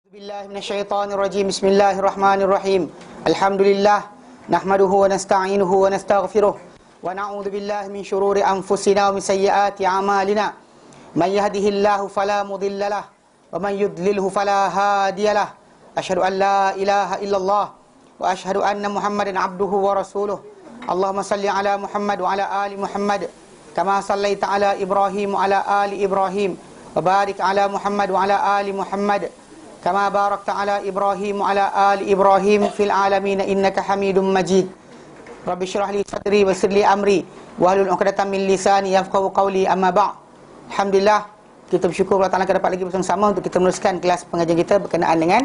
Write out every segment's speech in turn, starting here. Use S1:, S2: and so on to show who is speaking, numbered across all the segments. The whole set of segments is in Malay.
S1: Billahi minasyaitonir rajim. Bismillahirrahmanirrahim. Alhamdulillah nahmaduhu wa nasta'inuhu wa nastaghfiruh wa na'udzu billahi min shururi anfusina wa min sayyiati a'malina. Man yahdihillahu fala mudhillalah wa man yudlilhu fala hadiyalah. Asyhadu an la ilaha illallah wa asyhadu anna Muhammadan abduhu wa rasuluh. Allahumma salli ala Muhammad wa ala ali Muhammad kama sallaita ala Ibrahim wa ala ali Ibrahim wa barik ala Muhammad wa ala ali Muhammad kama barakta ala Ibrahim wa ala ali Ibrahim fil alamin innaka Hamidum Majid. Rabbi shrah li sadri wa yassir li amri wahlul 'uqdatam min lisani yafqahu qawli. Amma ba'd. Alhamdulillah, kita bersyukur Allah Taala kita dapat lagi bersama-sama untuk kita meneruskan kelas pengajian kita berkenaan dengan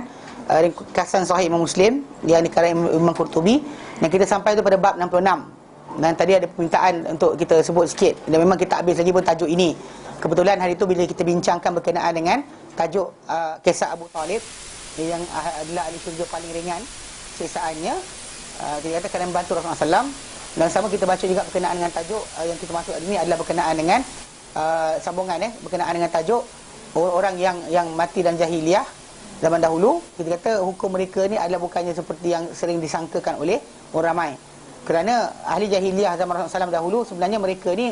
S1: ringkasan Sahih Imam Muslim yang dikarang Imam Qurtubi, dan kita sampai tu pada bab 66. Dan tadi ada permintaan untuk kita sebut sikit, dan memang kita habis lagi pun tajuk ini. Kebetulan hari itu bila kita bincangkan berkenaan dengan tajuk kisah Abu Talib yang adalah ahli syurga paling ringan siksaannya, dia kata kena membantu Rasulullah SAW. Dan sama kita baca juga berkenaan dengan tajuk yang kita masuk ini adalah berkenaan dengan sambungan berkenaan dengan tajuk orang-orang yang mati dan jahiliah zaman dahulu. Kita kata hukum mereka ni adalah bukannya seperti yang sering disangkakan oleh orang ramai. Kerana ahli jahiliah zaman Rasulullah SAW dahulu, sebenarnya mereka ni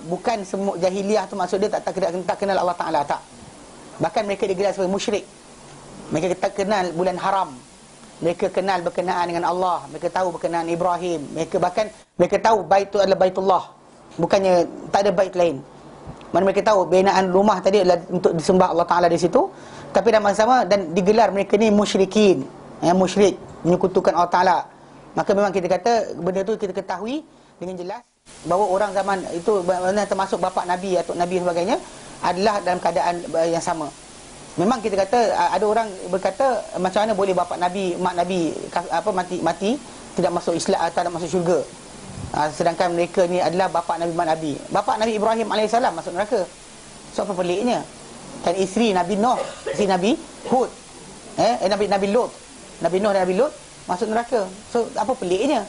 S1: bukan semua jahiliah tu maksud dia tak kenal Allah Ta'ala, tak. Bahkan mereka digelar sebagai musyrik. Mereka tak kenal bulan haram. Mereka kenal berkenaan dengan Allah. Mereka tahu berkenaan Ibrahim. Mereka tahu bait itu adalah Baitullah, bukannya tak ada bait lain. Mana mereka tahu binaan rumah tadi adalah untuk disembah Allah Ta'ala di situ. Tapi dalam masa sama, dan digelar mereka ni musyrikin, musyrik, menyekutukan Allah Ta'ala. Maka memang kita kata benda tu kita ketahui dengan jelas bahawa orang zaman itu, termasuk bapa Nabi atau Nabi dan sebagainya, adalah dalam keadaan yang sama. Memang kita kata ada orang berkata macam mana boleh bapa Nabi, mak Nabi mati tidak masuk Islam atau tidak masuk syurga, sedangkan mereka ni adalah bapa Nabi, mak Nabi. Bapa Nabi Ibrahim AS masuk neraka. So apa peliknya? Dan isteri Nabi Nuh, isteri Nabi Hud, Nabi Lut, Nabi Nuh dan Nabi Lut masuk neraka. So apa peliknya?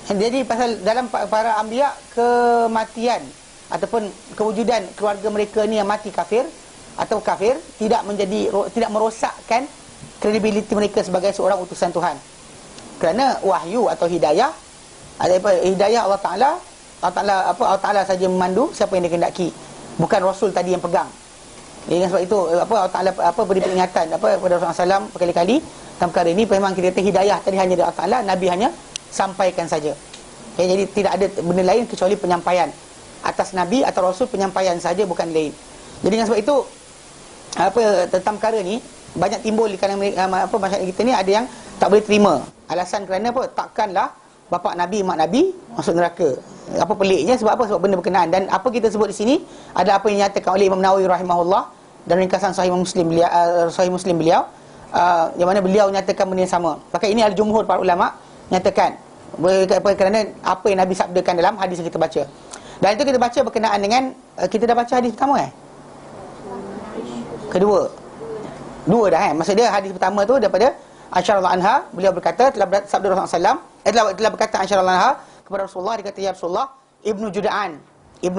S1: Jadi pasal dalam para anbiya, kematian ataupun kewujudan keluarga mereka ni yang mati kafir atau kafir tidak merosakkan kredibiliti mereka sebagai seorang utusan Tuhan. Kerana wahyu atau hidayah, hidayah Allah Taala saja memandu siapa yang dikehendaki, bukan Rasul tadi yang pegang. Dengan sebab itu Allah Taala beri peringatan kepada Rasulullah SAW berkali-kali tentang perkara ini. Memang kita kata hidayah tadi hanya dari Allah Taala, Nabi hanya sampaikan saja. Jadi tidak ada benda lain kecuali penyampaian atas Nabi atau Rasul, penyampaian saja, bukan lain. Jadi dengan sebab itu tentang perkara ni banyak timbul di kalangan masyarakat kita ni, ada yang tak boleh terima. Alasan kerana apa? Takkanlah bapa Nabi, mak Nabi masuk neraka. Apa peliknya? Sebab apa? Sebab benda berkenaan. Dan apa kita sebut di sini ada apa yang dinyatakan oleh Imam Nawawi rahimahullah dan ringkasan Sahih Muslim beliau, yang mana beliau nyatakan benda yang sama. Maka ini adalah jumhur para ulama nyatakan kerana apa yang Nabi sabdakan dalam hadis yang kita baca. Dan itu kita baca berkenaan dengan kita dah baca hadis pertama kedua dua dah maksud dia hadis pertama tu daripada Aisyah radhiyallahu anha, beliau berkata telah sabda Rasulullah SAW, telah berkata Aisyah radhiyallahu anha kepada Rasulullah, dia kata, ya Rasulullah, Ibnu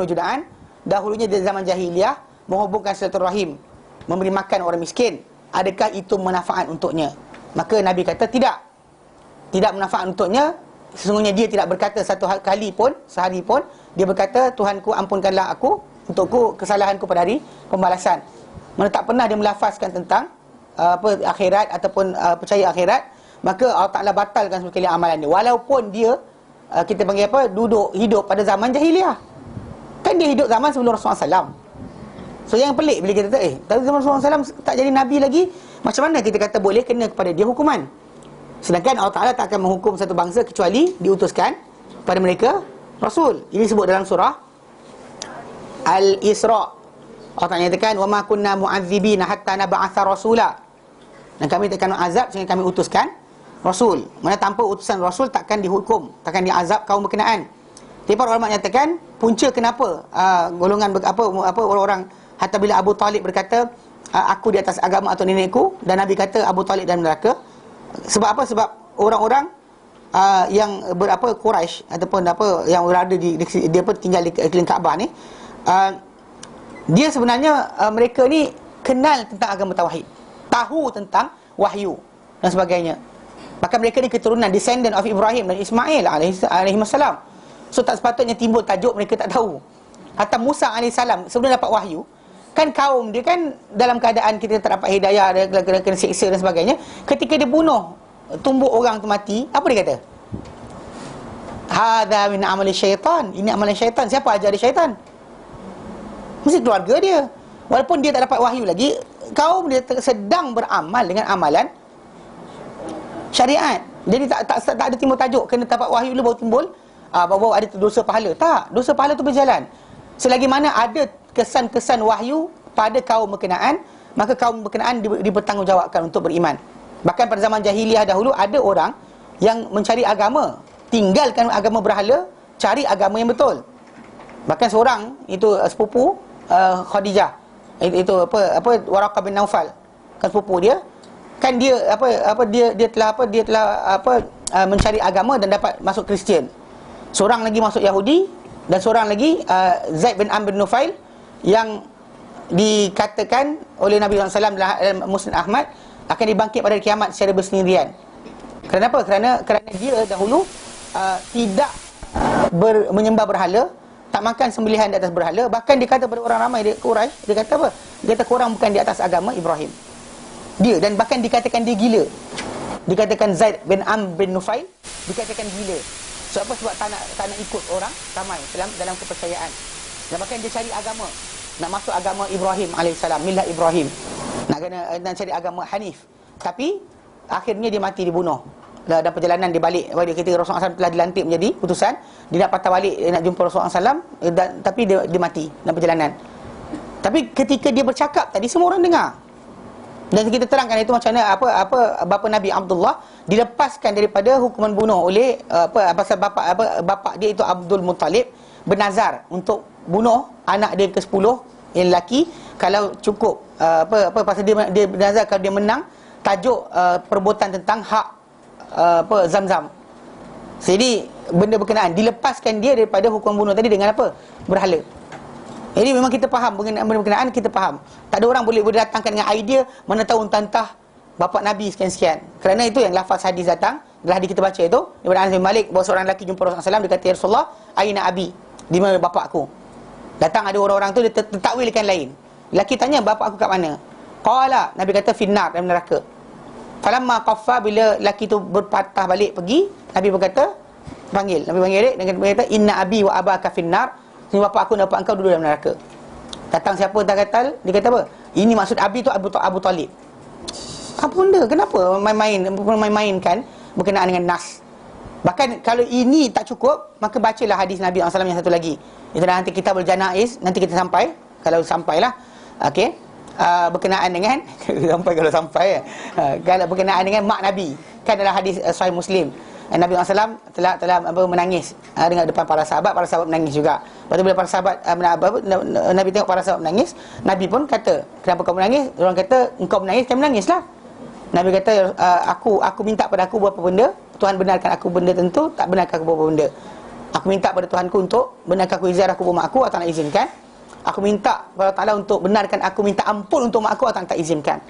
S1: Juda'an dahulunya di zaman jahiliyah menghubungkan silaturahim, memberi makan orang miskin, adakah itu manfaat untuknya? Maka Nabi kata tidak manfaat untuknya. Sesungguhnya dia tidak berkata satu kali pun, sehari pun dia berkata, Tuhanku ampunkanlah aku untukku kesalahanku pada hari pembalasan. Mana tak pernah dia melafazkan tentang akhirat ataupun percaya akhirat. Maka Allah Ta'ala batalkan sekali amalan dia, walaupun dia kita panggil duduk hidup pada zaman jahiliah. Kan dia hidup zaman sebelum Rasulullah SAW. So yang pelik bila kita kata tapi zaman Rasulullah SAW tak jadi Nabi lagi, macam mana kita kata boleh kena kepada dia hukuman? Sedangkan Allah Ta'ala tak akan menghukum satu bangsa kecuali diutuskan pada mereka Rasul. Ini disebut dalam surah Al-Isra. Allah Ta'ala nyatakan, wa ma kunna mu'adzibina hatta nab'atha rasula. Dan kami takkan azab sehingga kami utuskan Rasul. Mana tanpa utusan Rasul takkan dihukum, takkan diazab kaum berkenaan. Tapi para ulama nyatakan punca kenapa golongan orang-orang, hatta bila Abu Talib berkata aku di atas agama atau nenekku, dan Nabi kata Abu Talib dalam neraka. Sebab apa? Sebab orang-orang yang Quraisy ataupun yang berada di dia tinggal di keliling Kaabah ni, dia sebenarnya mereka ni kenal tentang agama tauhid. tahu tentang wahyu dan sebagainya. Bahkan mereka ni keturunan descendant of Ibrahim dan Ismail alaihi salam. So tak sepatutnya timbul tajuk mereka tak tahu. Hatta Musa alaihi salam sebelum dapat wahyu, kan kaum dia kan dalam keadaan kita tak dapat hidayah, dia kena siksa dan sebagainya. Ketika dia bunuh tumbuk orang tu mati, apa dia kata? Hadza min amali syaitan. Ini amalan syaitan. Siapa ajar dia syaitan? Mesti keluarga dia. Walaupun dia tak dapat wahyu lagi, kaum dia sedang beramal dengan amalan syariat. Jadi tak ada timbul tajuk kena dapat wahyu dulu baru timbul baru ada dosa pahala. Tak, dosa pahala tu berjalan. Selagi mana ada kesan-kesan wahyu pada kaum berkenaan, maka kaum berkenaan dipertanggungjawabkan untuk beriman. Bahkan pada zaman jahiliah dahulu ada orang yang mencari agama, tinggalkan agama berhala, cari agama yang betul. Bahkan seorang itu sepupu Khadijah, itu Waraqah bin Naufal, kan sepupu dia, kan dia dia telah mencari agama dan dapat masuk Kristian. Seorang lagi masuk Yahudi dan seorang lagi Zaid bin Amr bin Nufail yang dikatakan oleh Nabi SAW dalam Musnad Ahmad akan dibangkit pada kiamat secara bersendirian. Kenapa? Kerana dia dahulu tidak menyembah berhala, tak makan sembelihan di atas berhala. Bahkan dia kata pada orang ramai Quraisy, dia kata apa? Dia kata korang bukan di atas agama Ibrahim. Dia, dan bahkan dikatakan dia gila. Dikatakan Zaid bin Amr bin Nufail dikatakan gila. Sebab apa? Sebab tak nak ikut orang ramai dalam kepercayaan. Dan bahkan dia cari agama, nak masuk agama Ibrahim alaihissalam, millah Ibrahim, nak cari agama Hanif. Tapi akhirnya dia mati, dibunuh. Dan perjalanan dia balik, ketika Rasulullah SAW telah dilantik menjadi utusan, dia nak patah balik, dia nak jumpa Rasulullah SAW, tapi dia mati dalam perjalanan. Tapi ketika dia bercakap tadi, semua orang dengar. Dan kita terangkan itu macam mana bapa Nabi Abdullah dilepaskan daripada hukuman bunuh oleh pasal bapa dia itu Abdul Muttalib bernazar untuk bunuh anak dia ke-10 yang lelaki kalau cukup pasal dia bernazar kalau dia menang tajuk perbuatan tentang hak Zam-Zam. Jadi benda berkenaan dilepaskan dia daripada hukuman bunuh tadi dengan apa? Berhala. Jadi memang kita faham benda berkenaan, kita faham. Tak ada orang boleh datangkan dengan idea mana tahu tantah bapa Nabi sekian-sekian. Kerana itu yang lafaz hadis datang, dalam hadis kita baca itu daripada Anas bin Malik bahawa seorang lelaki jumpa Rasulullah SAW, dia kata, "Ya Rasulullah, aina abi?" Di mana bapakku? Datang ada orang-orang tu dia takwilkan lain. Lelaki tanya, "Bapa aku kat mana?" Qala, Nabi kata, "Finnar," dalam neraka. Falamma qaffa, bila lelaki tu berpatah balik pergi, Nabi berkata, Nabi panggil dia dengan berkata, "Inna abi wa abaka finnar." Ini bapa aku dan bapa engkau duduk dalam neraka. Datang siapa tak kata, dia kata apa? Ini maksud abi tu Abu Talib. Apa benda? Kenapa main-mainkan berkenaan dengan nas? Bahkan kalau ini tak cukup, maka bacalah hadis Nabi SAW yang satu lagi. Itu nanti kita berjanaiz, nanti kita sampai, kalau sampailah. Okey. Berkenaan dengan kalau sampai kalau berkenaan dengan mak Nabi, kan dalam hadis Sahih Muslim, Nabi SAW telah menangis dengan depan para sahabat menangis juga. Lepas tu bila para sahabat Nabi tengok para sahabat menangis, Nabi pun kata, "Kenapa kau menangis?" Orang kata, "Engkau menangis, kan menangislah." Nabi kata, aku minta pada aku beberapa benda. Tuhan benarkan aku benda tentu, tak benarkan aku beberapa benda. Aku minta pada Tuhanku untuk benarkan aku izin aku mak aku atau nak izinkan. Aku minta kepada Allah Ta'ala untuk benarkan aku minta ampun untuk mak aku atau tak izinkan.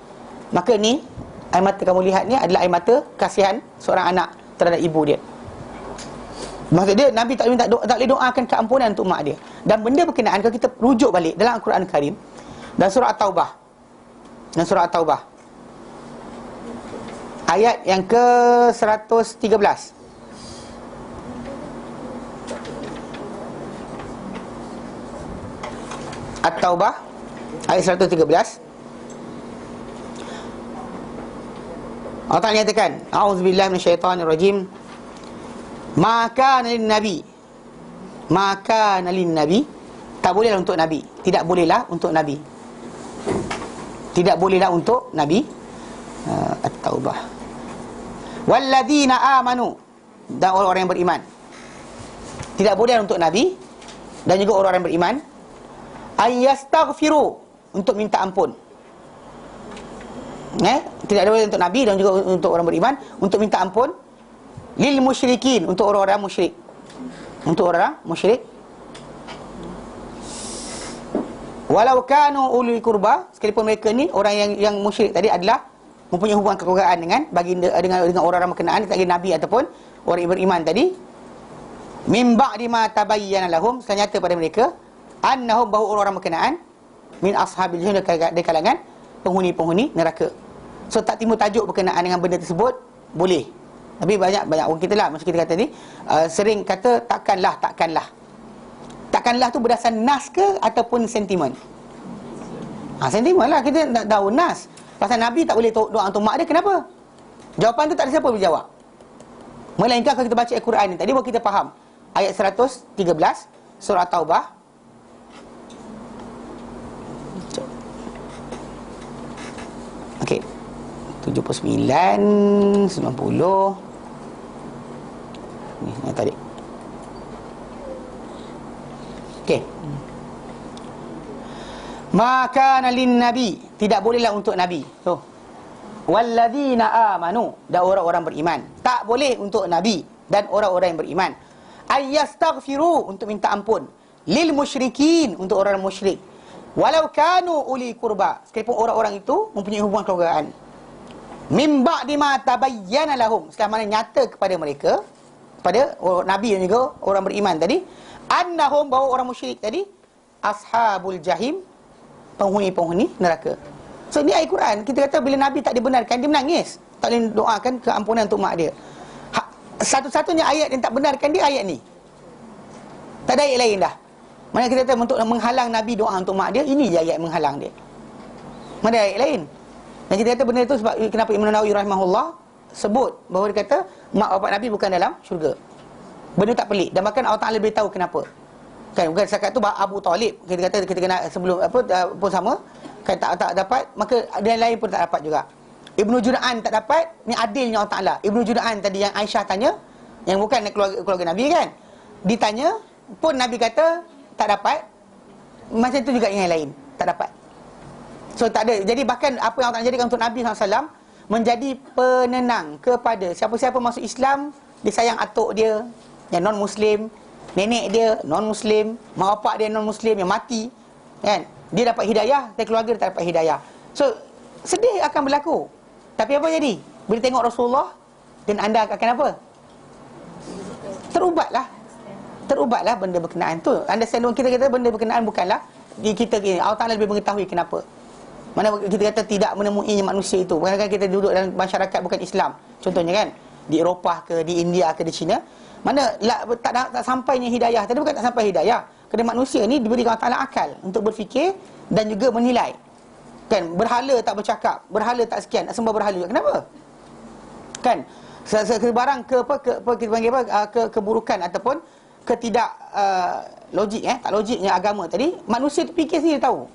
S1: Maka ni air mata kamu lihat ni adalah air mata kasihan seorang anak terhadap ibu dia. Maksud dia Nabi tak boleh doakan keampunan untuk mak dia. Dan benda berkenaan kalau kita rujuk balik dalam Al-Quran Karim dan surah At-Taubah. Ayat yang ke-113. At-Taubah ayat 113. Allah Ta'ala nyatakan, "A'udzubillahi minasyaitonirrajim. Maka lin nabi." Tak bolehlah untuk nabi. Tidak bolehlah untuk nabi. At-Taubah. "Walladzina amanu." Dan orang-orang yang beriman. Tidak boleh untuk nabi dan juga orang-orang yang beriman ayastaghfiru, untuk minta ampun. Tidak boleh untuk nabi dan juga untuk orang beriman untuk minta ampun lil musyrikin, untuk orang-orang musyrik. Walau kanu uli kurba, sekalipun mereka ni orang yang musyrik tadi adalah mempunyai hubungan kekeluargaan dengan baginda, dengan orang-orang berkenaan, tak kira nabi ataupun orang yang beriman tadi. Min ba'di ma tabayyana lahum, setelah nyata pada mereka, annahum, bahawa orang-orang berkenaan, min ashabil jahannam, dari kalangan penghuni-penghuni neraka. So tak timbul tajuk berkenaan dengan benda tersebut, boleh. Tapi banyak orang kita lah, macam kita kata ni, sering kata takkanlah. Takkanlah tu berdasarkan nas ke ataupun sentimen? Sentimen lah, kita nak tahu nas. Pasal Nabi tak boleh doa untuk mak dia, kenapa? Jawapan tu tak ada siapa boleh jawab. Melainkan kalau kita baca Al-Quran ni, tadi baru kita faham. Ayat 113 surah Taubah. Okey. 79, 90. Ni yang tadi. Okey. Maka nalin nabi, tidak bolehlah untuk nabi. Tu. Walladzina amanu, dan orang-orang beriman. Tak boleh untuk nabi dan orang-orang yang beriman. Ayyastaghfiru, untuk minta ampun. Lil musyrikin, untuk orang musyrik. Walau kanu uli kurba, sekalipun orang-orang itu mempunyai hubungan kekeluargaan. Min ba'di ma tabayyana lahum, setelah mana nyata kepada mereka, pada nabi dan juga orang beriman tadi, annahum, bahawa orang musyrik tadi, ashabul jahim, penghuni-penghuni neraka. So ni ayat Quran. Kita kata bila nabi tak dibenarkan, dia menangis, tak boleh doakan keampunan untuk mak dia. Satu-satunya ayat yang tak benarkan dia ayat ni. Tak ada ayat lain dah. Mana kita kata untuk menghalang nabi doa untuk mak dia, ini je ayat menghalang dia. Mana ada ayat lain? Dan kita kata benda itu sebab kenapa Imam Nawawi rahimahullah sebut bahawa dia kata mak bapak nabi bukan dalam syurga. Benda tak pelik, dan bahkan Allah Taala beritahu kenapa. Kan bukan setakat tu Abu Talib, kita kata kita kena sebelum pun sama, kan tak dapat, maka ada yang lain pun tak dapat juga. Ibnu Jud'an tak dapat, ni adilnya Allah Ta'ala. Ibnu Jud'an tadi yang Aisyah tanya, yang bukan keluarga Nabi kan, ditanya pun Nabi kata tak dapat. Macam tu juga yang lain tak dapat. So tak ada. Jadi bahkan apa yang Allah Ta'ala jadikan untuk Nabi SAW menjadi penenang kepada siapa-siapa masuk Islam, dia sayang atuk dia yang non-Muslim, nenek dia non-Muslim, mak bapak dia non-Muslim yang mati, kan, dia dapat hidayah, tapi keluarga dia tak dapat hidayah. So sedih akan berlaku. Tapi apa jadi? Bila tengok Rasulullah, dan anda akan apa? Terubatlah benda berkenaan tu. Understand, kita kata benda berkenaan bukanlah kita gini. Allah Ta'ala lebih mengetahui kenapa. Mana kita kata tidak menemuinya manusia itu. Bukan kita duduk dalam masyarakat bukan Islam. Contohnya kan, di Eropah ke, di India ke, di China, mana tak sampainya hidayah. Tadi bukan tak sampai hidayah. Kerana manusia ni diberikan Allah Ta'ala akal untuk berfikir dan juga menilai. Kan, berhala tak bercakap, berhala tak sekian, nak sembah berhala juga. Kenapa? Kan, barang kita panggil keburukan ataupun ketidak logik, tak logiknya agama tadi, manusia tu fikir sendiri tahu.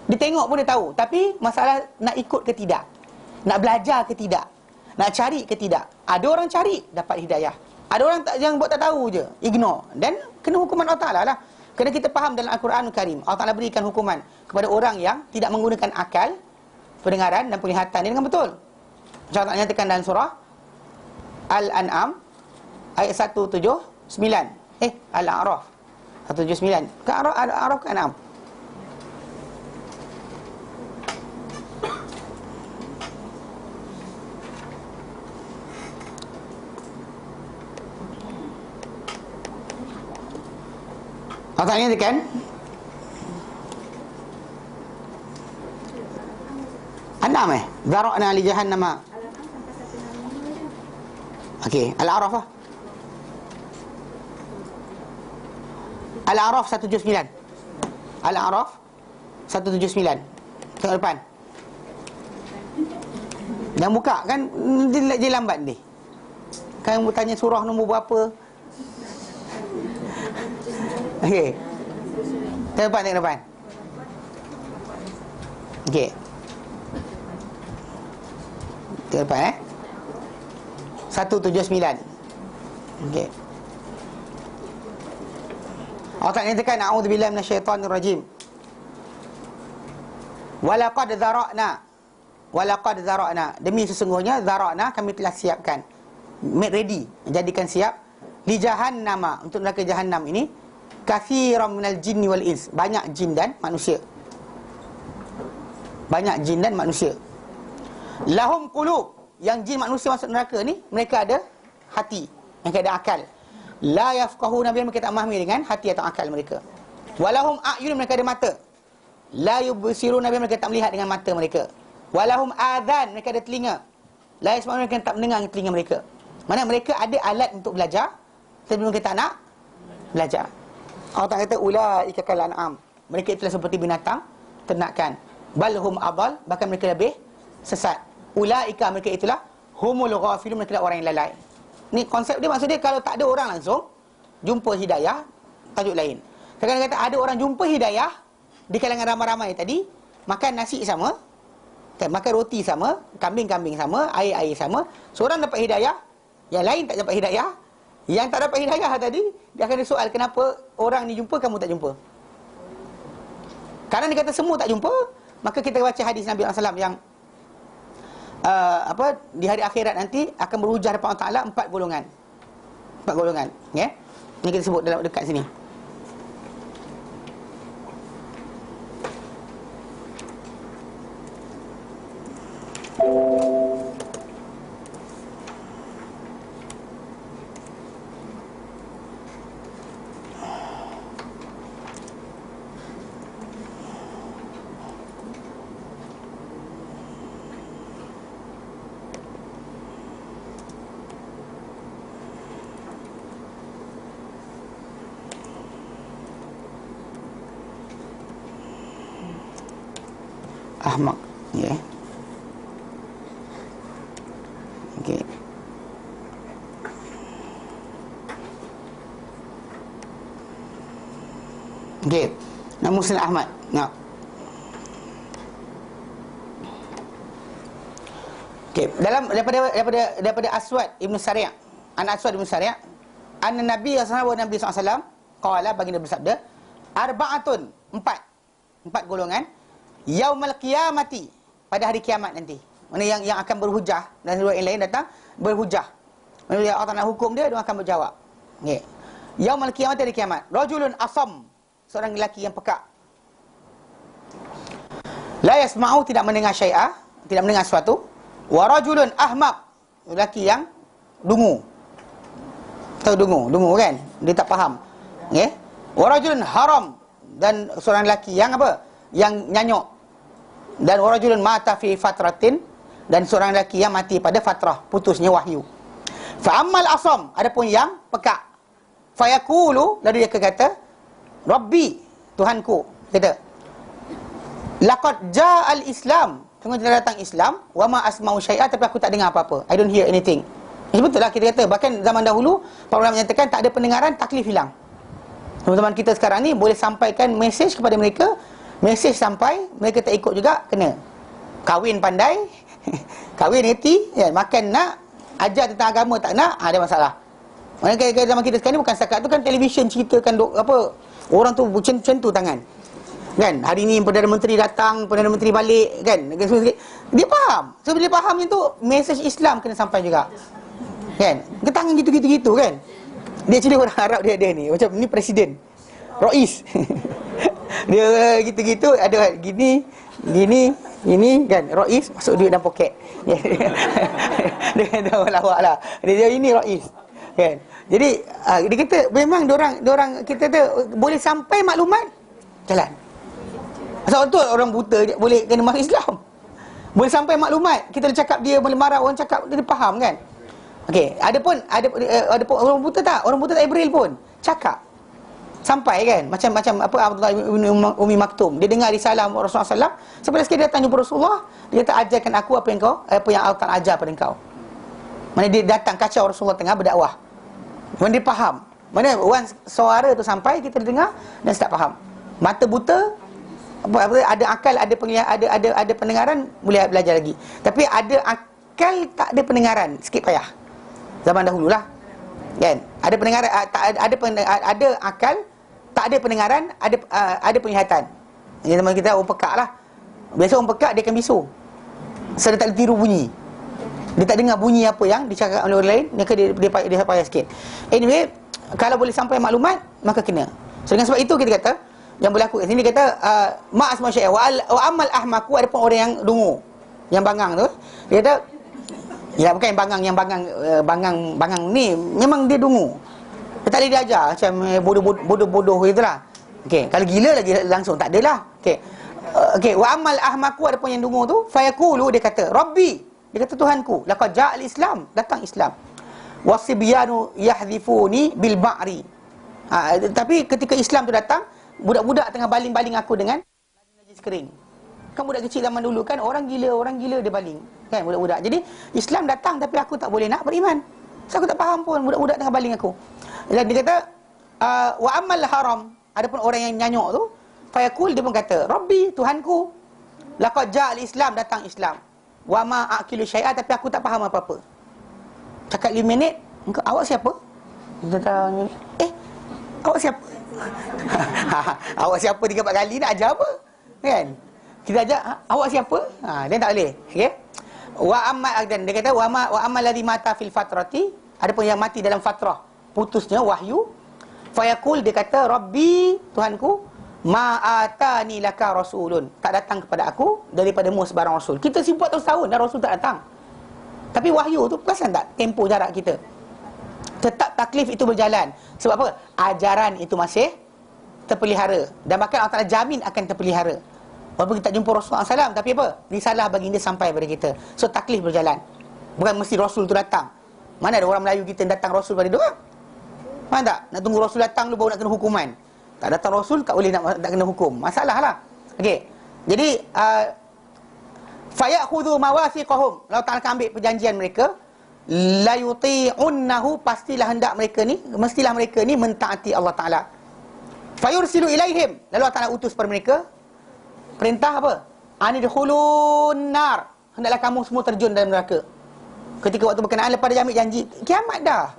S1: Dia tengok pun dia tahu. Tapi masalah nak ikut ke tidak, nak belajar ke tidak, nak cari ke tidak. Ada orang cari, dapat hidayah. Ada orang yang buat tak tahu je, ignore, dan kena hukuman Allah Ta'ala lah. Kerana kita faham dalam Al-Quran Al-Karim, Allah Ta'ala berikan hukuman kepada orang yang tidak menggunakan akal, pendengaran dan penglihatan dia dengan betul. Macam Allah Ta'ala nyatakan dalam surah Al-An'am ayat 179. Al-A'raf 179. Ke Al-A'raf ke An'am? Allah Ta'ala nyatakan An'am Zara'na li jahannama. Okey, Al-A'raf lah. Al-A'raf 179. Al-A'raf 179. Tengok depan. Yang buka kan dia lambat ni. Kan bertanya surah nombor berapa. Okey. Tengok depan. Okey. Tengok depan 179. Okey. Allah Ta'ala nyatakan a'udzubillahi minasyaitonir rajim. Walaqad zara'na, demi sesungguhnya zara'na, kami telah siapkan, made ready, jadikan siap, li jahannama, untuk neraka jahannam ini, katsiran minal jinni wal ins, banyak jin dan manusia. Banyak jin dan manusia. Lahum qulub, yang jin manusia masuk neraka ni, mereka ada hati, mereka ada akal. La yafqahuna biha, mereka tak memahami dengan hati atau akal mereka. Walahum a'yun, mereka ada mata. La yubsiruna biha, mereka tak melihat dengan mata mereka. Walahum adhan, mereka ada telinga. La yasma'una, mereka tak mendengar dengan telinga mereka. Mana mereka ada alat untuk belajar, tapi mereka tak nak belajar. Allah Ta'ala kata ulaika kal an'am, mereka itulah seperti binatang ternakan. Balhum adall, bahkan mereka lebih sesat. Ulaika, mereka itulah humul ghafilun, mereka orang yang lalai. Ni konsep dia, maksud dia kalau tak ada orang langsung jumpa hidayah, tajuk lain. Kadang-kadang kata ada orang jumpa hidayah di kalangan ramai-ramai tadi, makan nasi sama, makan roti sama, kambing-kambing sama, air-air sama, seorang dapat hidayah, yang lain tak dapat hidayah. Yang tak dapat hidayah tadi, dia akan disoal, kenapa orang ni jumpa, kamu tak jumpa? Karena dia kata semua tak jumpa, maka kita baca hadis Nabi SAW yang di hari akhirat nanti akan berhujah depan Allah Ta'ala 4 golongan. 4 golongan, ya. Ini kita sebut dalam dekat sini. Ahmak, ya. Okey. Okey. Nama Muslim Ahmad. Nah. Okey, daripada Aswad Ibn Sari', anak Aswad Ibn Sari', anna Nabi sallallahu alaihi wasallam qala, baginda bersabda, arba'atun, 4 golongan, yaumal qiyamati, pada hari kiamat nanti. Mana yang akan berhujah, dan riwayat yang lain datang berhujah. Mana Allah nak hukum dia akan berjawab. Okey. Yaumal qiyamati, hari kiamat. Rajulun asam, seorang lelaki yang peka. La yasma'u, tidak mendengar syai'ah, tidak mendengar sesuatu. Wa rajulun ahmaq, lelaki yang dungu. Tahu dungu kan? Dia tak faham. Okey. Wa rajulun haram, dan seorang lelaki yang apa? Yang nyanyuk. Dan warajulun mata fi fatratin, dan seorang lelaki yang mati pada fatrah, putusnya wahyu. Fa ammal asam, adapun yang peka, fayaqulu, lalu dia kata, Rabbi, Tuhanku, kata, laqad ja'al Islam, sungguh telah datang Islam, wa ma asma'u syai'a, tapi aku tak dengar apa-apa, I don't hear anything. Betul lah kita kata, bahkan zaman dahulu para ulama menyatakan tak ada pendengaran, taklif hilang. Teman-teman kita sekarang ni boleh sampaikan mesej kepada mereka, mesej sampai, mereka tak ikut juga, kena. Kahwin pandai, kahwin hati, ya, makan nak, ajar tentang agama tak nak, ada masalah. Maknanya zaman kita sekarang ni bukan setakat tu kan, televisyen ceritakan orang tu centu tangan. Kan, hari ni Perdana Menteri datang, Perdana Menteri balik, kan. Dia faham. So bila dia faham macam tu, mesej Islam kena sampai juga. Kan? Ke tangan gitu-gitu kan. Dia actually orang Arab, dia ada ni, macam ni presiden, Rais. Dia gitu-gitu, ada gini kan, Rais masuk duit dalam poket. Dia kata lawak lah. Dia ini Rais. Kan? Jadi dia kata memang diorang kita tu boleh sampai maklumat jalan. Sebab tu orang buta boleh kena masuk Islam. Boleh sampai maklumat, kita dah cakap dia boleh marah, orang cakap dia faham kan. Okey, ada pun orang buta tak? Orang buta tak Ibril pun cakap. Sampai kan, macam apa Abdullah bin Umi Maktum, dia dengar risalah Rasulullah SAW. Sebab sekali dia datang jumpa Rasulullah, dia kata, ajarkan aku apa yang Allah Ta'ala ajar pada engkau. Mana dia datang kacau Rasulullah tengah berdakwah. Mana dia faham. Mana once suara tu sampai, kita dengar dan start faham. Mata buta, ada akal, ada penglihatan, ada pendengaran, boleh belajar lagi. Tapi ada akal, tak ada pendengaran, sikit payah. Zaman dahululah. Kan? Ada pendengaran, ada akal, tak ada pendengaran, ada penglihatan. Jadi teman kita orang pekak lah. Biasa orang pekak dia akan bisu. So dia tak boleh tiru bunyi. Dia tak dengar bunyi apa yang dicakap oleh orang lain, maka dia payah sikit. Anyway, kalau boleh sampai maklumat, maka kena. So dengan sebab itu kita kata, yang berlaku kat sini dia kata ma asma syai'a wa amal ahmaku, ada pun orang yang dungu. Yang bangang tu. Dia kata, ya bukan yang bangang ni, memang dia dungu. Dia tak boleh diajar, macam bodoh-bodoh gitulah. Okey, kalau gila lagi langsung tak adalah. Okey. Okey, wa amal ahmaku, ada pun yang dungu tu, fayaqulu, dia kata, Rabbi, dia kata Tuhanku, laqad ja'al Islam, datang Islam. Wasibyanu yahdhifuni bil ba'ri. Tapi ketika Islam tu datang, budak-budak tengah baling-baling aku dengan najis kering. Kan budak kecil zaman dulu kan, orang gila dia baling. Kan budak-budak. Jadi Islam datang tapi aku tak boleh nak beriman. So aku tak faham pun budak-budak tengah baling aku. Dan dia kata wa amal haram, adapun orang yang nyanyuk tu, fayaqul, dia pun kata, Rabbi, Tuhanku, laqad ja'al Islam, datang Islam. Wa ma aqilu syai'a, tapi aku tak faham apa-apa. Cakap 5 minit, awak siapa? Dia kata, awak siapa? Awak siapa 3-4 kali nak ajar apa? Kan? Kita ajar, awak siapa? Dia tak boleh. Okey. Wa amma, dan dia kata wa amma alladhi mata fil fatrati, adapun yang mati dalam fatrah, putusnya wahyu, fayaqul, dia kata, Rabbi, Tuhanku, ma atani laka rasulun, tak datang kepada aku daripadamu sebarang rasul. Kita 40 tahun dah rasul tak datang. Tapi wahyu tu, perasan tak tempoh jarak kita? Tetap taklif itu berjalan. Sebab apa? Ajaran itu masih terpelihara. Dan bahkan Allah Ta'ala jamin akan terpelihara. Walaupun kita tak jumpa Rasulullah SAW, tapi apa? Risalah baginda sampai pada kita. So taklif berjalan. Bukan mesti Rasul tu datang. Mana ada orang Melayu kita datang Rasul pada dia? Faham tak? Nak tunggu Rasul datang dulu baru nak kena hukuman. Tak datang Rasul, tak boleh nak kena hukum. Masalah lah. Okey. Jadi fayakhudhu mawathiqahum, Allah Ta'ala akan ambil perjanjian mereka, la yuti'unnahu, pastilah hendak mereka ni, mestilah mereka ni mentaati Allah Ta'ala. Fayursilu ilaihim, lalu Allah Ta'ala utus pada mereka perintah apa? Anidkhulun nar, hendaklah kamu semua terjun dalam neraka. Ketika waktu berkenaan, lepas dia ambil janji, kiamat dah.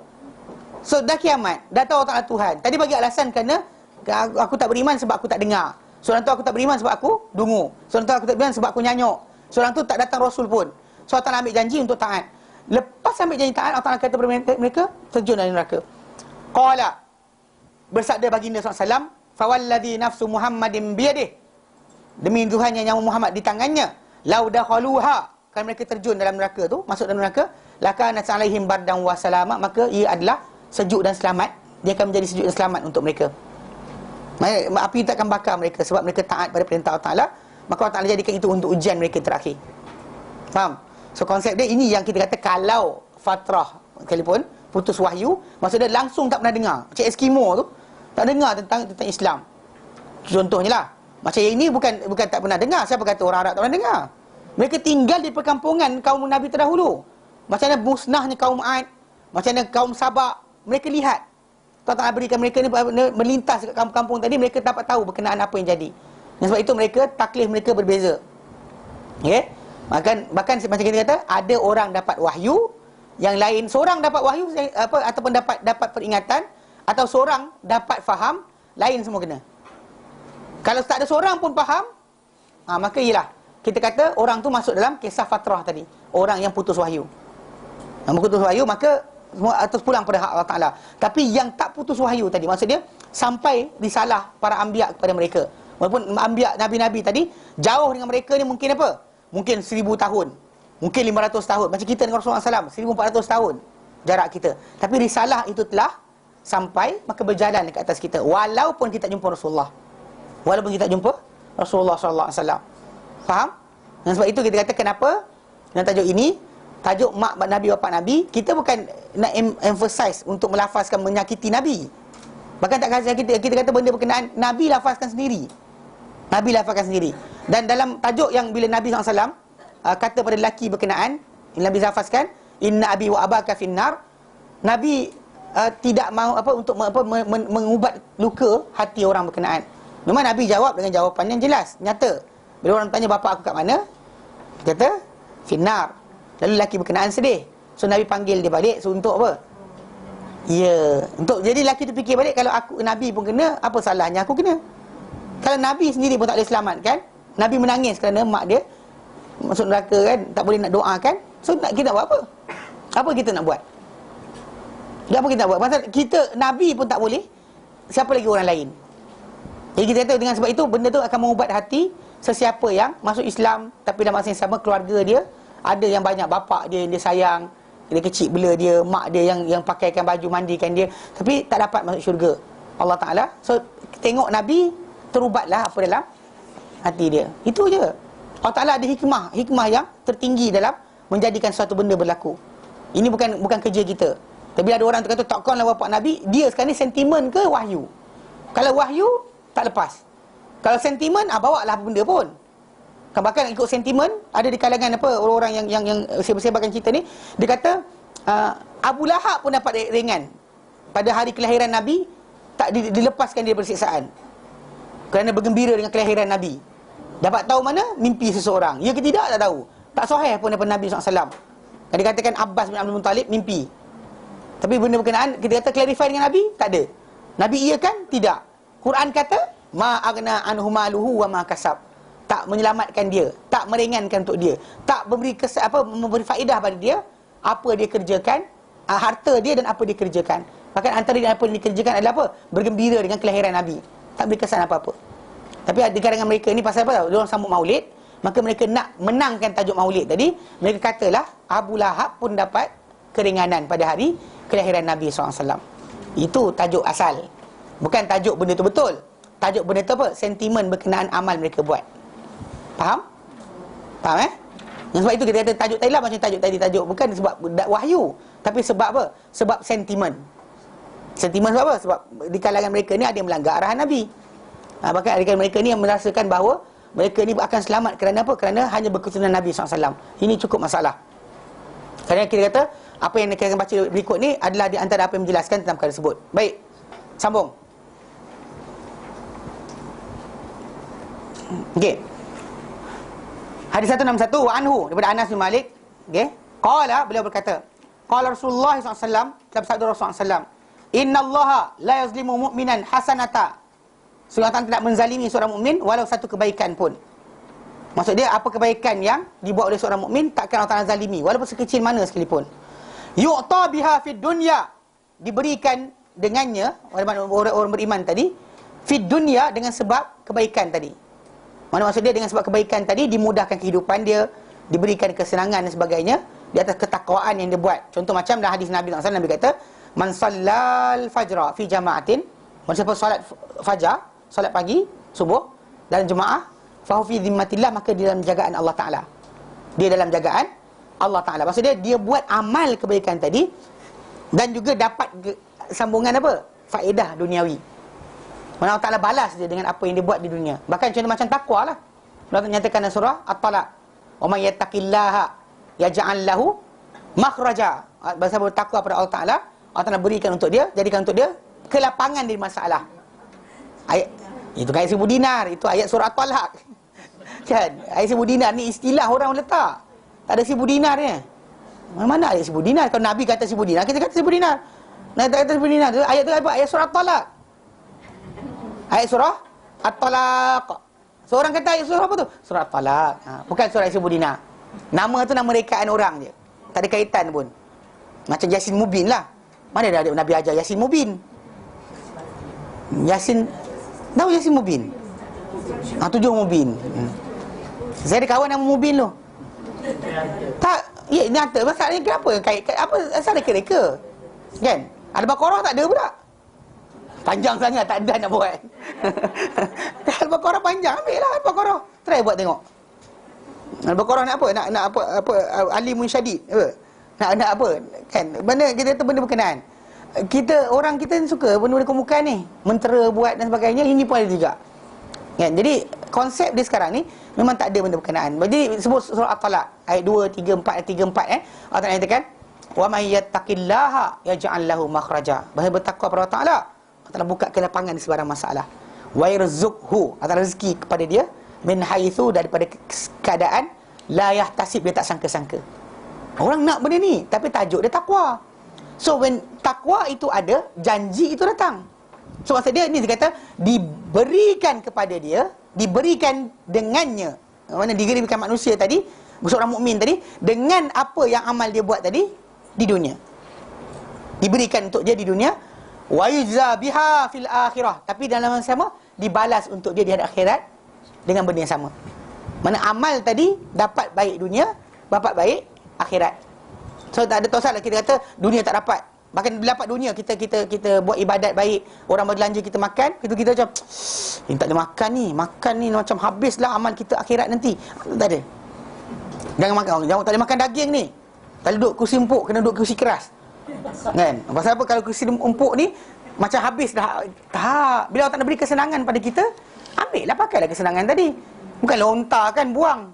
S1: So dah kiamat, dah tahu Allah Ta'ala Tuhan. Tadi bagi alasan kerana aku tak beriman sebab aku tak dengar. Seorang tu aku tak beriman sebab aku dungu. Seorang tu aku tak beriman sebab aku nyanyuk. Seorang tu tak datang Rasul pun. So Allah Ta'ala ambil janji untuk taat. Lepas ambil janji taat, Allah Ta'ala kata kepada mereka, terjun dalam neraka. Qala, bersabda baginda SAW, fawalladhi nafsu Muhammadin biyadih, demi Tuhan yang nyawa Muhammad di tangannya, lau dakhaluha, kalau mereka terjun dalam neraka tu, masuk dalam neraka, lakana alaihim bardan wa salama, maka ia adalah sejuk dan selamat. Dia akan menjadi sejuk dan selamat untuk mereka. Api tak akan bakar mereka sebab mereka taat pada perintah Allah Ta'ala. Maka Allah Ta'ala jadikan itu untuk ujian mereka terakhir. Faham? So konsep dia ini yang kita kata, kalau fatrah sekalipun putus wahyu, maksudnya langsung tak pernah dengar. Macam Eskimo tu tak dengar tentang Islam. Contohnya lah, macam yang ini bukan tak pernah dengar. Siapa kata orang Arab tak pernah dengar? Mereka tinggal di perkampungan kaum Nabi terdahulu. Macam mana musnahnya kaum Ad, macam mana kaum Sabak, mereka lihat. Allah Ta'ala berikan mereka ni melintas ke kampung-kampung tadi, mereka dapat tahu berkenaan apa yang jadi. Dan sebab itu mereka, taklif mereka berbeza. Okay? Bahkan macam kita kata, ada orang dapat wahyu, yang lain seorang dapat wahyu ataupun dapat peringatan, atau seorang dapat faham, lain semua kena. Kalau tak ada seorang pun faham, maka ialah kita kata orang tu masuk dalam kisah fatrah tadi, orang yang putus wahyu. Putus wahyu, maka semua atas pulang pada hak Allah Ta'ala. Tapi yang tak putus wahyu tadi, maksud dia sampai risalah para anbiya kepada mereka. Walaupun anbiya, nabi-nabi tadi jauh dengan mereka ni, mungkin apa? Mungkin 1000 tahun, mungkin 500 tahun. Macam kita dengan Rasulullah SAW, 1400 tahun jarak kita. Tapi risalah itu telah sampai, maka berjalan dekat atas kita, walaupun kita tak jumpa Rasulullah, walaupun kita tak jumpa Rasulullah SAW. Faham? Dan sebab itu kita kata, kenapa dalam tajuk ini, tajuk mak Nabi, bapak Nabi, kita bukan nak emphasize untuk melafazkan menyakiti Nabi. Bahkan tak kata kita kata benda berkenaan Nabi lafazkan sendiri. Nabi lafazkan sendiri. Dan dalam tajuk yang bila Nabi SAW kata pada lelaki berkenaan, Nabi lafazkan, inna abi wa abaka finnar, Nabi tidak mahu untuk mengubat luka hati orang berkenaan. Memang Nabi jawab dengan jawapan yang jelas, nyata. Bila orang tanya bapa aku kat mana, dia kata finnar. Lalu lelaki berkenaan sedih. So Nabi panggil dia balik. So untuk apa? Ya, untuk jadi lelaki tu fikir balik, kalau aku Nabi pun kena, apa salahnya aku kena? Kalau Nabi sendiri pun tak boleh selamatkan, Nabi menangis kerana mak dia masuk neraka kan, tak boleh nak doakan. So kita buat apa? Apa kita nak buat? Apa kita nak buat? Pasal kita, Nabi pun tak boleh, siapa lagi orang lain? Jadi kita kata dengan sebab itu, benda tu akan mengubat hati sesiapa yang masuk Islam tapi dalam masa yang sama keluarga dia ada yang banyak bapak dia yang dia sayang, dia kecil bela dia, mak dia yang pakaikan baju, mandikan dia, tapi tak dapat masuk syurga Allah Ta'ala. So tengok Nabi, terubatlah apa dalam hati dia. Itu je. Allah Ta'ala ada hikmah yang tertinggi dalam menjadikan suatu benda berlaku. Ini bukan kerja kita. Tapi ada orang tu kata takkanlah bapak Nabi, dia sekarang ni sentimen ke wahyu? Kalau wahyu tak lepas. Kalau sentimen, bawalah benda pun. Kan bahkan ikut sentimen, ada di kalangan orang-orang yang sebarkan cerita ni, dia kata Abu Lahab pun dapat ringan pada hari kelahiran Nabi, tak dilepaskan dia daripada siksaan kerana bergembira dengan kelahiran Nabi. Dapat tahu mana? Mimpi seseorang. Ya ke tidak? Tak tahu. Tak sahih pun daripada Nabi SAW. Dia katakan Abbas bin Abdul Muttalib mimpi. Tapi benda berkenaan, kita kata clarify dengan Nabi, tak ada. Nabi iakan? Tidak. Quran kata ma aghna anhu maluhu wa ma kasab. Tak menyelamatkan dia, tak meringankan untuk dia, tak memberi faedah pada dia apa dia kerjakan, harta dia dan apa dia kerjakan. Bahkan antara apa yang dikerjakan adalah apa? Bergembira dengan kelahiran Nabi. Tak beri kesan apa-apa. Tapi di kalangan mereka ni pasal apa tahu? Diorang sambut maulid, maka mereka nak menangkan tajuk maulid tadi. Mereka katalah Abu Lahab pun dapat keringanan pada hari kelahiran Nabi SAW. Itu tajuk asal. Bukan tajuk benda tu betul. Tajuk benda tu apa? Sentimen berkenaan amal mereka buat. Faham? Faham Yang sebab itu kita kata tajuk tadi lah macam tajuk tadi. Tajuk bukan sebab wahyu, tapi sebab apa? Sebab sentimen. Sentimen sebab apa? Sebab di kalangan mereka ni ada yang melanggar arahan Nabi. Bahkan ada mereka ni yang merasakan bahawa mereka ni akan selamat kerana apa? Kerana hanya berketurunan Nabi SAW. Ini cukup masalah. Kerana kita kata apa yang kita akan baca berikut ni adalah di antara apa yang menjelaskan tentang perkara tersebut. Baik, sambung. Okey. Hadis 161 wa anhu daripada Anas bin Malik, okey. Qala, beliau berkata, qala Rasulullah SAW, dalam sabda Rasulullah SAW, innallaha la yazlimu mu'minan hasanata. Sungguh Allah tidak menzalimi seorang mukmin walau satu kebaikan pun. Maksud dia apa kebaikan yang dibuat oleh seorang mukmin takkan Allah Ta'ala zalimi walaupun sekecil mana sekalipun. Yu'ta biha fid dunya, diberikan dengannya orang beriman tadi, fid dunya dengan sebab kebaikan tadi. Mana maksud dia dengan sebab kebaikan tadi, dimudahkan kehidupan dia, diberikan kesenangan dan sebagainya di atas ketakwaan yang dia buat. Contoh macam dalam hadis Nabi SAW, Nabi kata man sallal fajra fi jama'atin, siapa solat fajar, solat pagi, subuh dalam jemaah, fa fi dhimmatillah, maka dia dalam jagaan Allah Ta'ala. Dia dalam jagaan Allah Ta'ala. Maksud dia buat amal kebaikan tadi dan juga dapat sambungan apa? Faedah duniawi. Mana Allah Ta'ala balas dia dengan apa yang dia buat di dunia. Bahkan contoh macam takwa lah. Allah nyatakan dalam surah At-Talaq, wa may yattaqillaha yaj'al lahu makhraja. Bahasa bertakwa pada Allah Ta'ala, Allah Ta'ala berikan untuk dia, jadikan untuk dia kelapangan dari masalah. Ayat itu ayat 1000 dinar, itu ayat surah At-Talaq. Kan? Ayat 1000 dinar ni istilah orang letak. Tak ada 1000 dinar ni. Mana ayat 1000 dinar? Kalau Nabi kata 1000 dinar, kita kata 1000 dinar. Nabi kata 1000 dinar. Ayat tu apa? Ayat surah At-Talaq. Ayat surah At-Talaq. Seorang kata ayat surah apa tu? Surah At-Talaq. Bukan surah ayat 1000 dinar. Nama tu nama rekaan orang je. Tak ada kaitan pun. Macam Yasin Mubin lah. Mana ada Nabi ajar Yasin Mubin? Yasin, tahu Yasin Mubin? 7 Mubin. Saya ada kawan nama Mubin tu. Tak, ya ni hantar pasal ni kenapa? Apa asal reka-reka? Kan? Al-Baqarah tak ada pula. Panjang sangat, tak ada nak buat. Al-Baqarah panjang, ambil lah Al-Baqarah. Try buat tengok. Al-Baqarah nak apa? Nak apa alimun syadid apa? Nak apa? Kan? Benda kita tu benda berkenaan. Orang kita ni suka benda-benda kemukan ni, mentera buat dan sebagainya, ini pun ada juga. Kan? Jadi konsep dia sekarang ni memang tak ada benda berkenaan. Jadi sebut surah At-Talaq ayat 2, 3, 4 Allah Ta'ala nyatakan wa may yattaqillaha yaj'al lahu makhraja. Bahasa bertakwa kepada Allah Ta'ala, Allah Ta'ala buka kelapangan di sebarang masalah. Wa yarzuqhu, Allah Ta'ala rezeki kepada dia min haitsu, daripada keadaan la yahtasib, dia tak sangka-sangka. Orang nak benda ni, tapi tajuk dia takwa. So when takwa itu ada, janji itu datang. So maksud dia ni, dia kata diberikan kepada dia, diberikan dengannya, mana diberikan manusia tadi, seorang mukmin tadi, dengan apa yang amal dia buat tadi di dunia. Diberikan untuk dia di dunia, wa yujza biha fil akhirah, tapi dalam masa sama dibalas untuk dia di akhirat dengan benda yang sama. Mana amal tadi dapat baik dunia, dapat baik akhirat. So tak ada tosal lah kita kata dunia tak dapat. Bahkan dapat dunia kita buat ibadat baik, orang berbelanja kita makan, kita macam tak ada makan ni macam habislah amal kita akhirat nanti. Tak ada. Jangan makan, jangan tak ada makan daging ni. Kalau duduk kursi empuk kena duduk kursi keras. Kan? Pasal apa kalau kursi empuk ni macam habis dah. Tak. Bila Allah tak nak beri kesenangan pada kita, ambillah pakailah kesenangan tadi. Bukanlah unta kan buang.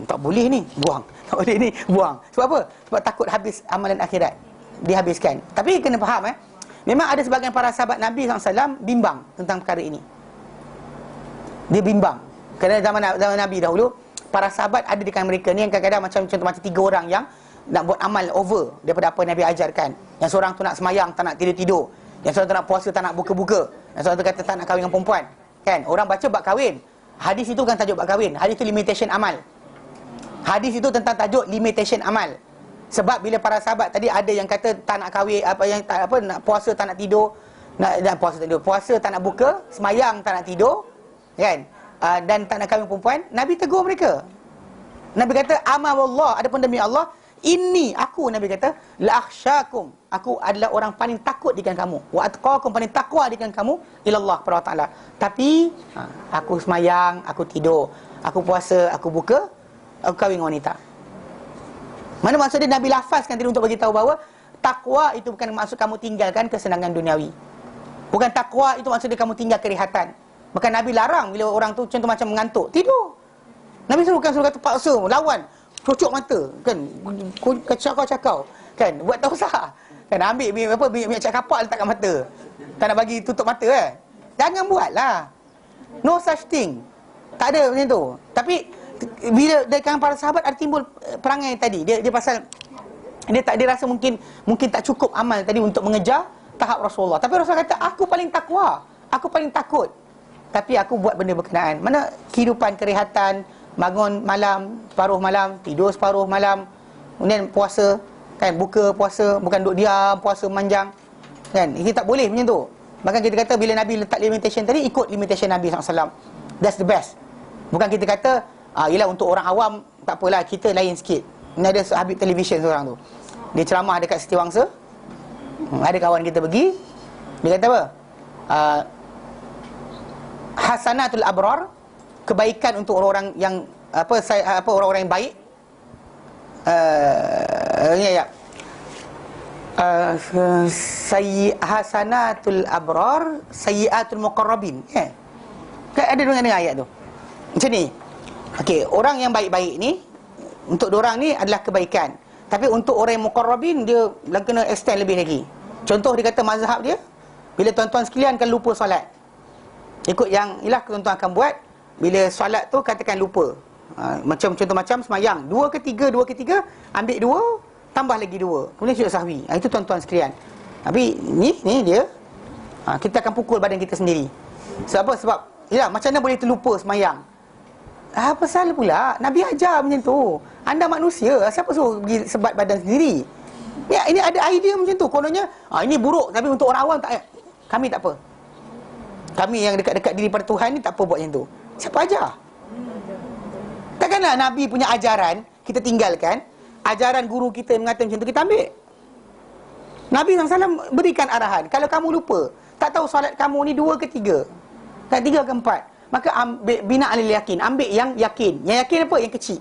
S1: Tak boleh ni, buang. Tak boleh ni, buang. Sebab apa? Sebab takut habis amalan akhirat. Dihabiskan. Tapi kena faham memang ada sebahagian para sahabat Nabi SAW bimbang tentang perkara ini. Dia bimbang. Kerana zaman Nabi dahulu, para sahabat ada di kalangan mereka ni yang kadang-kadang macam 3 orang yang nak buat amal over daripada apa Nabi ajarkan. Yang seorang tu nak semayang, tak nak tidur-tidur. Yang seorang tu nak puasa, tak nak buka-buka. Yang seorang tu kata tak nak kahwin dengan perempuan. Kan? Orang baca bab kahwin. Hadis itu bukan tajuk bab kahwin. Hadis itu limitation amal. Hadis itu tentang tajuk limitation amal. Sebab bila para sahabat tadi ada yang kata tak nak kahwin, nak puasa tak nak tidur, puasa tak nak buka, semayang tak nak tidur, kan? Dan tak nak kahwin perempuan, Nabi tegur mereka. Nabi kata amallah, adapun demi Allah, aku Nabi kata la akhsyakum, aku adalah orang paling takut di kalangan kamu, wa atqakum, paling takwa di kalangan kamu ilallah kepada Allah Taala. Tapi aku semayang, aku tidur, aku puasa, aku buka, aku kahwin dengan wanita. Mana maksud dia Nabi lafazkan tadi untuk bagi tahu bahawa takwa itu bukan maksud kamu tinggalkan kesenangan duniawi. Bukan takwa itu maksud dia kamu tinggal kerehatan. Bahkan Nabi larang bila orang tu contoh macam mengantuk, tidur. Nabi suruh kata paksa, lawan, cucuk mata, kan, cakau-cakau, kan, buat tak usah. Kan ambil minyak cat kapal letak kat mata. Tak nak bagi tutup mata Jangan buatlah. No such thing. Tak ada macam tu. Tapi bila dari kalangan para sahabat ada timbul perangai tadi, dia pasal dia rasa mungkin tak cukup amal tadi untuk mengejar tahap Rasulullah. Tapi Rasulullah kata aku paling takwa, aku paling takut, tapi aku buat benda berkenaan. Mana kehidupan kerehatan, bangun malam separuh malam, tidur separuh malam, kemudian puasa, kan, buka puasa, bukan duduk diam puasa manjang, kan, ini tak boleh macam tu. Bahkan kita kata bila Nabi letak limitation tadi, ikut limitation Nabi SAW. That's the best. Bukan kita kata yelah untuk orang awam tak apalah, kita lain sikit. Ini ada Habib Television seorang tu, dia ceramah dekat Siti Wangsa. Ada kawan kita pergi, dia kata apa? Hasanatul abrar, kebaikan untuk orang-orang yang orang-orang yang baik. Hasanatul abrar, sayyiatul muqarrabin. Kan ada dengar ayat tu macam ni. Okey, orang yang baik-baik ni untuk diorang ni adalah kebaikan. Tapi untuk orang yang muqarrabin, dia kena extend lebih lagi. Contoh dia kata mazhab dia, bila tuan-tuan sekalian kan lupa solat, ikut yang ialah tuan-tuan akan buat. Bila solat tu katakan lupa, macam contoh macam semayang 2 ke 3, ambil 2, tambah lagi 2, kemudian sujud sahwi. Itu tuan-tuan sekalian. Tapi ni dia, kita akan pukul badan kita sendiri. Sebab apa? Sebab yalah, macam mana boleh terlupa semayang? Apa salah pula? Nabi ajar macam tu. Anda manusia, siapa suruh pergi sebat badan sendiri? Ya, ini ada idea macam tu. Kononnya ini buruk, tapi untuk orang awam tak. Kami tak apa. Kami yang dekat-dekat diri pada Tuhan ni tak apa buat macam tu. Siapa ajar? Takkanlah Nabi punya ajaran kita tinggalkan, ajaran guru kita mengatakan macam tu kita ambil. Nabi SAW berikan arahan, kalau kamu lupa, tak tahu solat kamu ni 2 ke 3, kan 3 ke 4, maka ambil bina alil yakin, ambil yang yakin. Yang yakin apa? Yang kecil.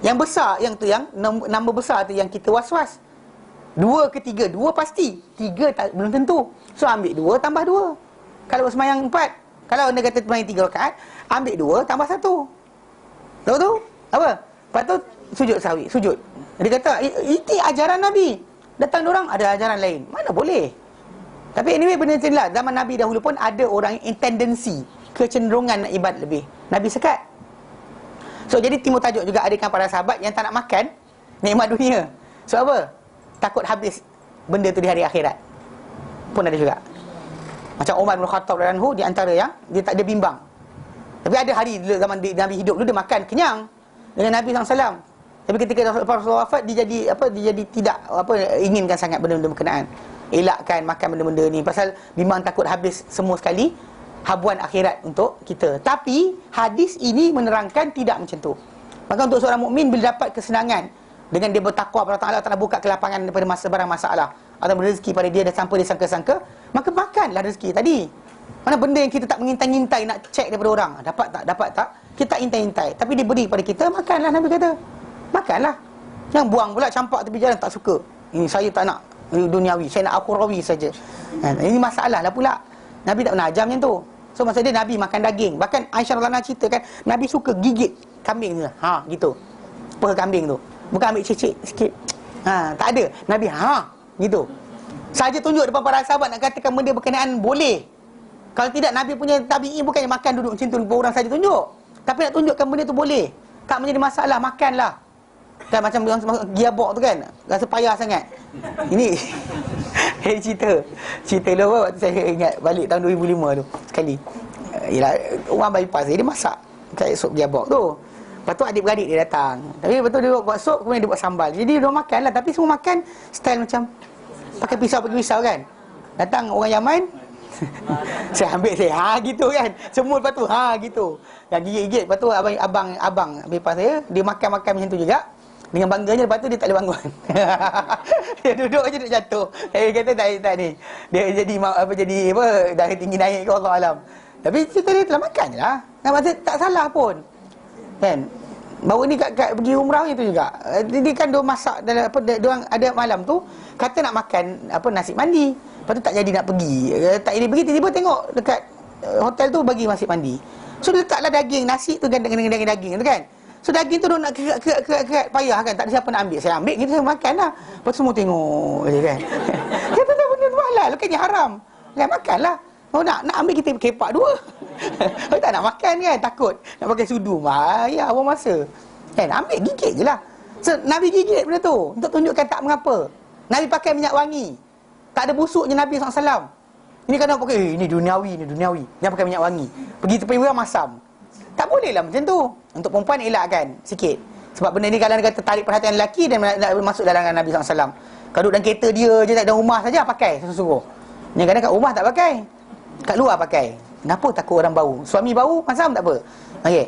S1: Yang besar, yang tu, yang nombor besar tu yang kita was-was. 2 ke 3, 2 pasti, 3 tak, belum tentu. So ambil 2 tambah 2. Kalau semayang 4, kalau anda kata semayang 3 rakaat, ambil 2 tambah 1. Tahu tu? Apa? Lepas tu sujud sahwi, sujud. Dia kata itu ajaran Nabi. Datang orang ada ajaran lain, mana boleh. Tapi anyway, benda macam inilah. Zaman Nabi dahulu pun ada orang yang tendensi, kecenderungan nak ibadat lebih. Nabi sekat. So jadi timbul tajuk juga adikkan para sahabat yang tak nak makan nikmat dunia. Sebab apa? Takut habis benda tu di hari akhirat. Pun ada juga. Macam Umar bin Khattab radhiyallahu anhu, di antara yang dia bimbang. Tapi ada hari dulu zaman Nabi hidup dulu, dia makan kenyang dengan Nabi SAW. Tapi ketika Rasulullah wafat, dia jadi tidak inginkan sangat benda-benda berkenaan. Elakkan makan benda-benda ni pasal bimbang takut habis semua sekali. habuan akhirat untuk kita. Tapi hadis ini menerangkan tidak macam tu. Maka untuk seorang mukmin bila dapat kesenangan dengan dia bertakwa kepada Allah Taala, buka kelapangan daripada barang masalah atau rezeki pada dia dan sampai dia sangka-sangka, maka makanlah rezeki tadi. Mana benda yang kita tak mengintai-intai nak cek daripada orang, dapat tak, kita tak intai-intai, tapi dia beri pada kita, makanlah. Nabi kata makanlah. Yang buang pula campak tepi jalan, tak suka. Ini saya tak nak duniawi, saya nak akhirawi saja. Ini masalah lah pula. Nabi tak pernah ajar macam tu. So maksud dia Nabi makan daging. Bahkan Aisyah radhiyallahu anha cerita kan, Nabi suka gigit kambing tu. Gitu. Peha kambing tu. Bukan ambil cicit sikit. Tak ada. Nabi gitu. Saja tunjuk depan para sahabat nak katakan benda berkenaan boleh. Kalau tidak, Nabi punya tabi'i bukannya makan duduk macam tu orang saja tunjuk. Tapi nak tunjukkan benda tu boleh. Tak menjadi masalah, makanlah. Kan macam yang gearbox tu kan, rasa payah sangat. Ini cerita dulu waktu saya ingat balik tahun 2005 tu sekali. Yalah, orang bypass dia masak kat sup gearbox tu. Lepas tu adik-beradik dia datang. Tapi lepas tu dia buat sup, kemudian dia buat sambal. Jadi dia makan lah, tapi semua makan style macam pakai pisau kan. Datang orang Yaman, saya ambil saya gitu kan. Semua lepas tu gitu. Yang gigit-gigit. Lepas tu abang bypass saya, dia makan macam tu juga. Dengan bangganya, lepas tu dia tak boleh bangun. Dia duduk je, duduk jatuh. Saya kata tak ni. Dia jadi darah tinggi naik ke Allah alam. Tapi cerita dia telah makan je lah. Maksudnya tak salah pun. Kan? Baru ni kat pergi umrah itu juga. Dia kan dia masak dalam diorang ada malam tu kata nak makan nasi mandi. Lepas tu tak jadi nak pergi. Tak jadi pergi, tiba-tiba tengok dekat hotel tu bagi nasi mandi. So dia letaklah daging nasi tu dengan daging tu kan. So daging tu dia nak kerat payah kan. Tak ada siapa nak ambil. Saya ambil gitu, saya makan lah. Lepas tu semua tengok je kan. Kata tak benda tu halal, bukannya haram. Kan makanlah. Oh nak ambil kita kepak dua. Tak nak makan kan, takut nak pakai sudu. Ya awal masa. Kan ambil gigit je lah. So Nabi gigit benda tu untuk tunjukkan tak mengapa. Nabi pakai minyak wangi. Tak ada busuknya Nabi SAW. Ini kadang pakai ini duniawi. Dia pakai minyak wangi. Pergi tepi orang masam. Tak boleh lah macam tu. Untuk perempuan elakkan sikit. Sebab benda ni kalau dia kata tarik perhatian lelaki dan masuk dalam Nabi SAW. Kalau duduk dalam kereta dia je, tak ada rumah saja pakai sungguh-sungguh. Ni kadang kat rumah tak pakai, kat luar pakai. Kenapa takut orang bau? Suami bau, masam tak apa. Okey.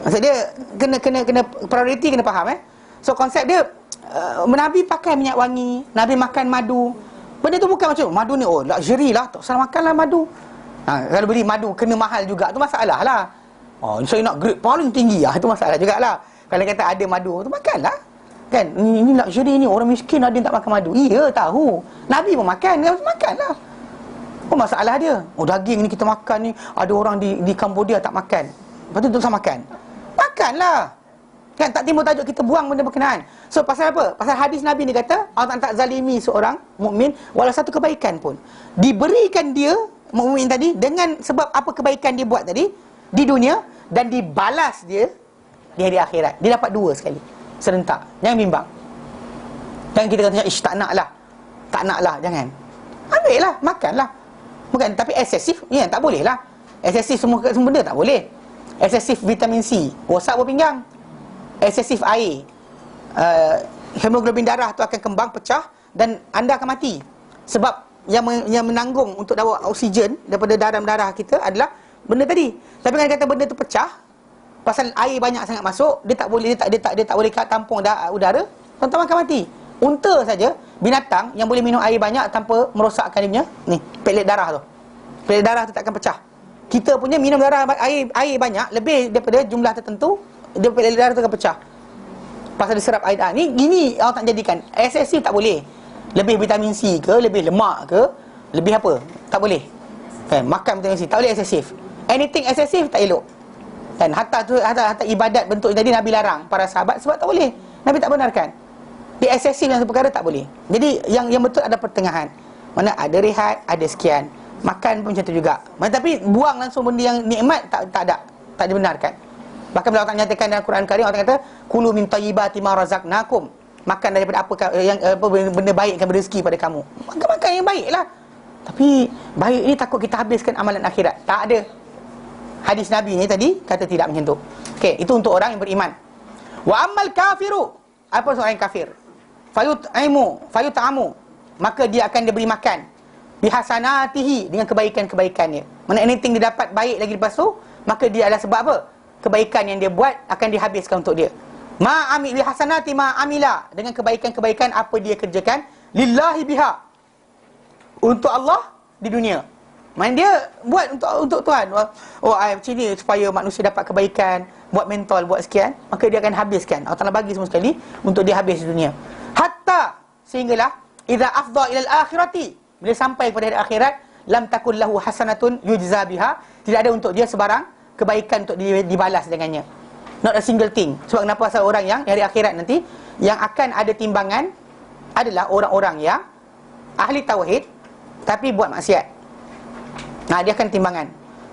S1: Maksud dia kena priority kena faham So konsep dia Nabi pakai minyak wangi, Nabi makan madu. Benda tu bukan macam madu ni luxury lah, tak salah makanlah madu. Kalau beli madu kena mahal juga, tu masalah lah. Saya nak grade paling tinggi itu masalah jugalah. Kalau kata ada madu tu makanlah. Kan ini luxury ni, orang miskin ada yang tak makan madu. Iya tahu. Nabi pun makan, makanlah. Apa masalah dia? Daging ni kita makan ni, ada orang di Cambodia tak makan. Lepas tu terus makan. Makanlah. Kan tak timbul tajuk kita buang benda berkenaan. So pasal apa? Pasal hadis Nabi ni kata Allah tak zalimi seorang mukmin walau satu kebaikan pun. Diberikan dia mukmin tadi dengan sebab apa kebaikan dia buat tadi di dunia, dan dibalas dia di hari akhirat. Dia dapat dua sekali serentak. Jangan bimbang. Jangan kita kata tak nak lah. Jangan. Ambil lah, makanlah. Bukan, tapi eksesif tak boleh lah. Eksesif semua benda tak boleh. Eksesif vitamin C, rosak buah pinggang. Eksesif air, hemoglobin darah tu akan kembang, pecah, dan anda akan mati. Sebab yang menanggung untuk dapat oksigen daripada darah kita adalah benda tadi. Tapi kalau kata benda tu pecah, pasal air banyak sangat masuk, dia tak boleh tampung udara, tuan-tuan akan mati. Unta saja, binatang yang boleh minum air banyak tanpa merosakkan dia punya pelet darah tu. Pelet darah tu tak akan pecah. Kita punya minum air banyak lebih daripada jumlah tertentu, dia pelet darah tu akan pecah. Pasal diserap air. Gini Allah tak jadikan. Eksesif tak boleh. Lebih vitamin C ke, lebih lemak ke, lebih apa? Tak boleh. Kan makan vitamin C tak boleh eksesif. Anything eksesif tak elok. Dan hatta ibadat bentuk tadi Nabi larang para sahabat sebab tak boleh. Nabi tak benarkan. Dia eksesif dalam perkara tak boleh. Jadi yang betul ada pertengahan. Mana ada rehat, ada sekian. Makan pun macam tu juga. Tapi buang langsung benda yang nikmat tak dibenarkan. Bahkan bila Allah nyatakan dalam Quran Karim, Allah kata kulu min thayyibati ma razaqnakum. Makan daripada benda baik yang berezeki pada kamu. Makan yang baiklah. Tapi baik ni takut kita habiskan amalan akhirat. Tak ada. Hadis Nabi ni tadi kata tidak macam tu. Okey, itu untuk orang yang beriman. Wa ammal kafiru, apa seorang yang kafir? Fayut'amu, maka dia akan diberi makan bihasanatihi, dengan kebaikan-kebaikannya. Mana anything dia dapat baik lagi lepas tu, maka dia adalah sebab apa? Kebaikan yang dia buat akan dihabiskan untuk dia. Ma amil hasanati ma amila, dengan kebaikan-kebaikan apa dia kerjakan lillahi biha, untuk Allah di dunia. Main dia buat untuk Tuhan. Oh, macam ni supaya manusia dapat kebaikan, buat mentol, buat sekian, maka dia akan habiskan. Allah Ta'ala bagi semua sekali untuk dia habis di dunia. Hatta sehinggalah idza afdha ila al-akhirati, bila sampai kepada hari akhirat, lam takul lahu hasanatun yujza biha, tidak ada untuk dia sebarang kebaikan untuk dibalas dengannya. Not a single thing. Sebab kenapa pasal orang yang hari akhirat nanti yang akan ada timbangan adalah orang-orang yang ahli tauhid tapi buat maksiat. Nah, dia akan timbangan.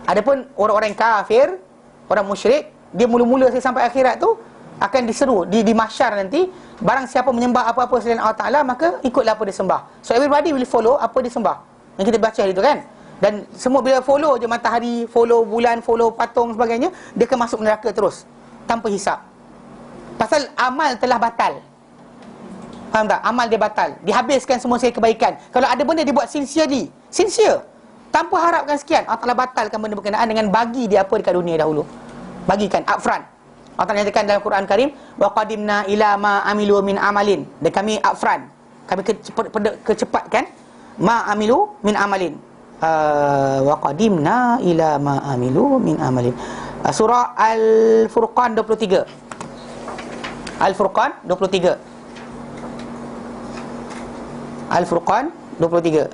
S1: Adapun orang-orang kafir, orang musyrik, dia mula-mula sampai akhirat tu akan diseru di mahsyar nanti, barang siapa menyembah apa-apa selain Allah Ta'ala, maka ikutlah apa dia sembah. So everybody will follow apa dia sembah. Yang kita baca hari tu kan. Dan semua bila follow je matahari, follow bulan, follow patung sebagainya, dia akan masuk neraka terus tanpa hisap. Pasal amal telah batal. Faham tak? Amal dia batal. Dihabiskan semua sekali kebaikan. Kalau ada benda dia buat sincerely, sincere, tanpa harapkan sekian, Allah Ta'ala batalkan benda berkenaan dengan bagi dia apa dekat dunia dahulu. Bagikan upfront. Allah Ta'ala nyatakan dalam Quran Karim, wa qadimna ila ma amilu min amalin, dan kami upfront, kami kecepatkan ma amilu min amalin. Wa qadimna ila ma amilu min amalin. Surah Al-Furqan 23. Al-Furqan 23. Al-Furqan 23.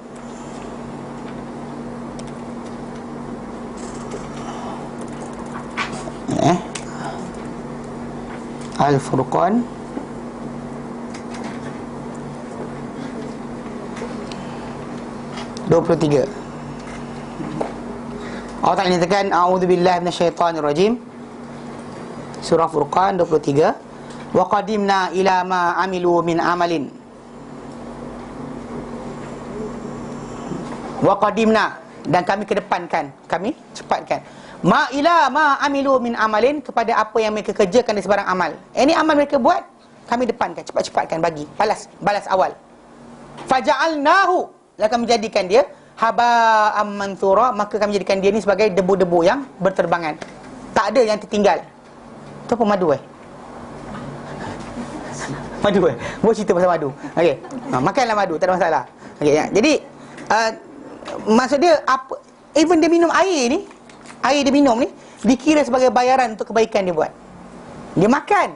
S1: Al-Furqan 23. Allah Ta'ala nyatakan, a'udzubillahi minasyaitonirrajim. Surah Furqan 23. Wa qadimna ila ma amilu min amalin. Wa qadimna, dan kami kedepankan, kami cepatkan, ma ila ma amilu min amalin, kepada apa yang mereka kerjakan di sebarang amal. Ini amal mereka buat, kami depankan, cepat-cepatkan bagi balas awal. Faja'alnahu, dan kami jadikan dia haba'am manthura, maka kami jadikan dia ni sebagai debu-debu yang berterbangan, tak ada yang tertinggal. Tu apa madu madu buat cerita pasal madu. Okey, makanlah madu, tak ada masalah. Okey ya. Jadi maksud dia apa, even dia minum air ni, air dia minum ni dikira sebagai bayaran untuk kebaikan dia buat. Dia makan,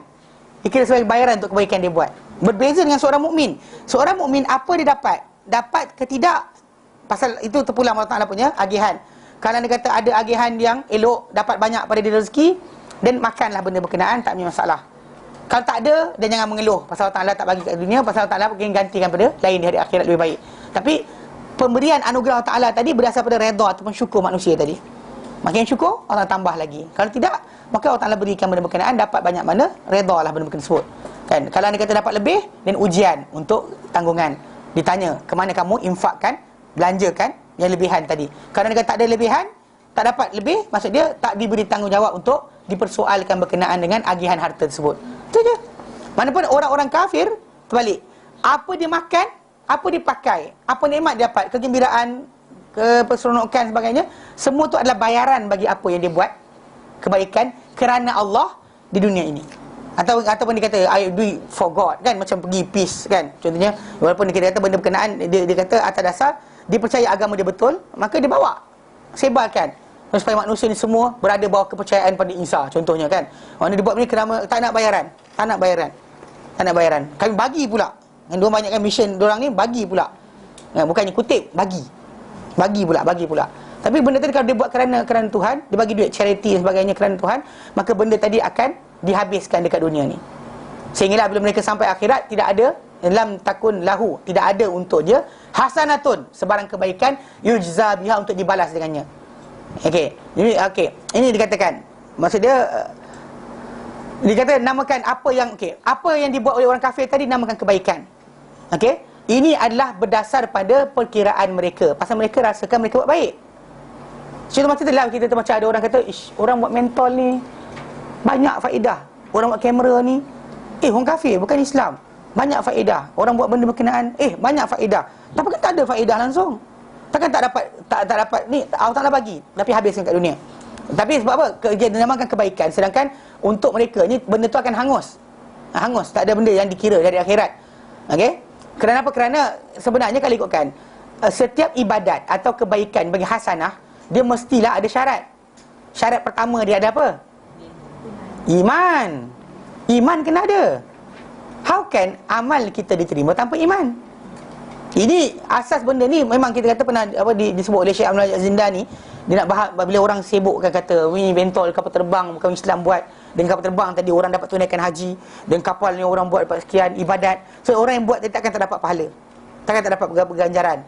S1: dikira sebagai bayaran untuk kebaikan dia buat. Berbeza dengan seorang mukmin. Seorang mukmin apa dia dapat? Dapat ke tidak? Pasal itu terpulang Allah Ta'ala punya agihan. Kalau dia kata ada agihan yang elok, dapat banyak pada dia rezeki, dan makanlah benda berkenaan, tak punya masalah. Kalau tak ada, dan jangan mengeluh pasal Allah Ta'ala tak bagi kat dunia, pasal Allah Ta'ala mungkin gantikan pada lain di hari akhirat lebih baik. Tapi pemberian anugerah Allah Ta'ala tadi berasal pada redha ataupun syukur manusia tadi. Makin syukur, Allah tambah lagi. Kalau tidak, maka Allah Ta'ala berikan benda berkenaan, dapat banyak mana, redha lah benda berkenaan tersebut. Kan? Kalau anda kata dapat lebih, dan ujian untuk tanggungan. Ditanya, ke mana kamu infakkan, belanjakan yang lebihan tadi. Kalau anda kata tak ada lebihan, tak dapat lebih, maksud dia tak diberi tanggungjawab untuk dipersoalkan berkenaan dengan agihan harta tersebut. Itu je. Manapun orang-orang kafir, terbalik. Apa dia makan, apa dia pakai, apa nikmat dia dapat, kegembiraan, keseronokan sebagainya, semua tu adalah bayaran bagi apa yang dia buat kebaikan kerana Allah di dunia ini. Ataupun dia kata I do it for God, kan, macam pergi peace, kan, contohnya, walaupun dia kata benda berkenaan, dia kata atas dasar dia percaya agama dia betul, maka dia bawa, sebarkan supaya manusia ni semua berada bawah kepercayaan pada Isa, contohnya, kan. Orang dia buat ni kerana tak nak bayaran, tak nak bayaran. Kami bagi pula. Yang diorang banyakkan mission diorang ni, bagi pula. Bukannya kutip, bagi pula. Tapi benda tadi kalau dia buat kerana Tuhan, dia bagi duit charity dan sebagainya kerana Tuhan, maka benda tadi akan dihabiskan dekat dunia ni. Sehinggalah bila mereka sampai akhirat, tidak ada lam takun lahu, tidak ada untuk dia hasanatun, sebarang kebaikan, yujza biha, untuk dibalas dengannya. Okey. Ini dikatakan, maksud dia dikata namakan apa yang dibuat oleh orang kafir tadi, namakan kebaikan. Okey. Ini adalah berdasar pada perkiraan mereka, pasal mereka rasakan mereka buat baik. Contoh macam itulah, kita macam ada orang kata, orang buat mentol ni banyak faedah, orang buat kamera ni, orang kafir bukan Islam, banyak faedah, orang buat benda berkenaan, banyak faedah. Tapi kan tak ada faedah langsung. Takkan tak dapat ni Allah Ta'ala bagi tapi habiskan kat dunia. Tapi sebab apa? Dia dinamakan kebaikan. Sedangkan untuk mereka ni benda tu akan hangus. Hangus, tak ada benda yang dikira dari akhirat. Okey? Kerana apa? Kerana sebenarnya kalau ikutkan setiap ibadat atau kebaikan bagi hasanah, dia mestilah ada syarat. Syarat pertama dia ada apa? Iman. Iman kena ada. How can amal kita diterima tanpa iman? Ini asas benda ni memang kita kata pernah disebut oleh Syekh Abdul Zindani. Dia nak bahas bila orang sibuk kan kata ni bentol kapal terbang bukan Islam buat. Dengan kapal terbang tadi orang dapat tunaikan haji, dengan kapal ni orang buat dapat sekian ibadat. So orang yang buat dia takkan tak dapat pahala. Takkan tak dapat ganjaran.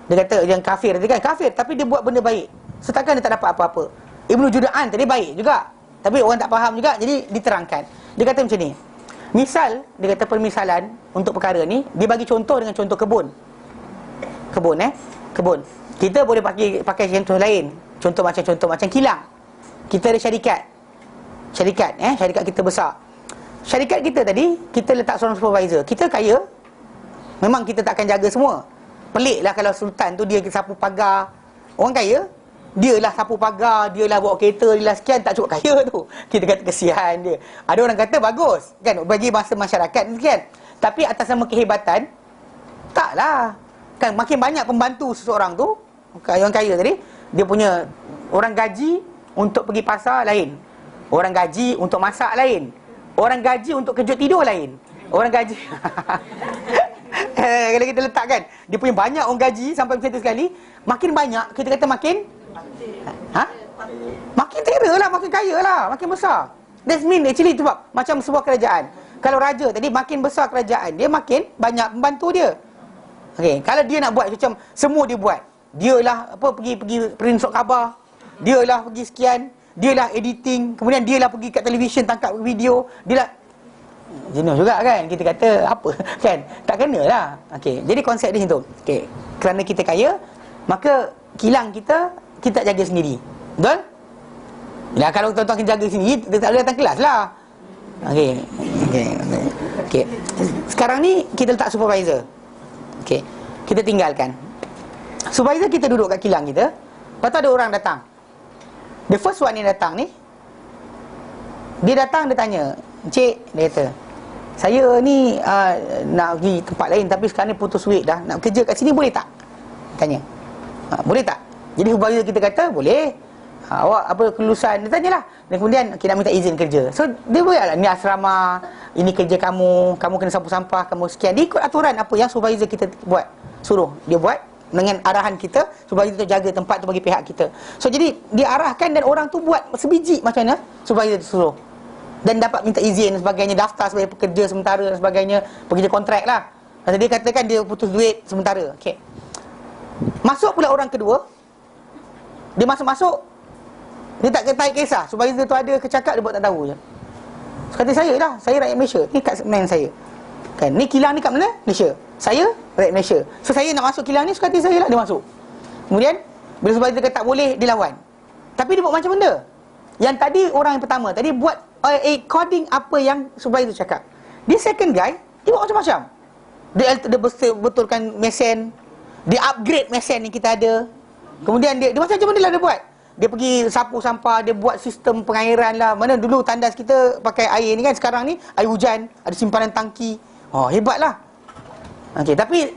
S1: Dia kata yang kafir tadi kan kafir tapi dia buat benda baik. So takkan dia tak dapat apa-apa. Ibnu Juda'an tadi baik juga. Tapi orang tak faham juga jadi diterangkan. Dia kata macam ni. Misal dia kata permisalan untuk perkara ni dia bagi contoh dengan contoh kebun. Kebun. Kita boleh pakai contoh lain. Contoh macam kilang. Kita ada syarikat. Syarikat kita besar. Syarikat kita tadi, kita letak seorang supervisor. Kita kaya, memang kita tak akan jaga semua. Pelik lah kalau sultan tu dia sapu pagar. Orang kaya, dia lah sapu pagar, dia lah bawa kereta, dia lah sekian, tak cukup kaya tu. Kita kata kesian dia. Ada orang kata bagus, kan, bagi masa masyarakat kan. Tapi atas nama kehebatan, taklah. Kan makin banyak pembantu seseorang tu, yang kaya tadi, dia punya orang gaji untuk pergi pasar lain. Orang gaji untuk masak lain. Orang gaji untuk kejut tidur lain. Orang gaji kalau kita letakkan dia punya banyak orang gaji sampai macam tu sekali, makin banyak kita kata makin makin terera lah, makin kaya lah, makin besar. That's mean actually sebab macam sebuah kerajaan. Kalau raja tadi makin besar kerajaan dia, makin banyak pembantu dia. Okey, kalau dia nak buat macam semua dia buat. Dialah pergi print surat khabar. Dialah pergi sekian, dialah editing, kemudian dialah pergi kat televisyen tangkap video, dialah jenuh juga kan. Kita kata apa kan? Tak kenalah. Okey, jadi konsep dia macam tu. Okey, kerana kita kaya, maka kilang kita jaga sendiri. Betul? Ya, kalau tuan-tuan jaga sendiri, dia tak boleh datang kelas lah. Okey. Sekarang ni kita letak supervisor. Okey, kita tinggalkan. Supervisor kita duduk kat kilang kita. Lepas tu ada orang datang. The first one yang datang ni, dia datang, dia tanya, "Encik," dia kata, "saya ni nak pergi tempat lain tapi sekarang ni putus duit dah. Nak kerja kat sini boleh tak?" Tanya. "Boleh tak?" Jadi supervisor kita kata, "Boleh. Awak apa kelulusan?" Dia tanyalah. Dan kemudian kita nak minta izin kerja. So dia buatlah, ni asrama, ini kerja kamu kena sapu sampah, kamu sekian. Dia ikut aturan apa yang supervisor kita buat. Suruh dia buat dengan arahan kita, supervisor tu jaga tempat tu bagi pihak kita. So jadi dia arahkan dan orang tu buat sebiji macam mana supervisor tu suruh. Dan dapat minta izin dan sebagainya, daftar sebagai pekerja sementara dan sebagainya, pekerja kontrak lah. Maksud dia katakan dia putus duit sementara. Okey. Masuk pula orang kedua. Dia masuk, dia tak kisah supervisor tu ada kecakap, dia buat tak tahu je. So, kata saya lah, saya rakyat Malaysia, ni kat segmen saya kan, ni kilang ni kat mana? Malaysia. Saya rakyat Malaysia. So saya nak masuk kilang ni, suka hati saya lah, dia masuk. Kemudian bila supervisor kata tak boleh, dia lawan. Tapi dia buat macam benda. Yang tadi orang yang pertama tadi buat according apa yang supervisor cakap. Dia second guy, dia buat macam-macam. Dia betulkan mesin, dia upgrade mesin yang kita ada. Kemudian dia macam-macam benda lah dia buat. Dia pergi sapu sampah, dia buat sistem pengairan lah. Mana dulu tandas kita pakai air ni kan, sekarang ni air hujan, ada simpanan tangki. Oh, hebatlah. Okey, tapi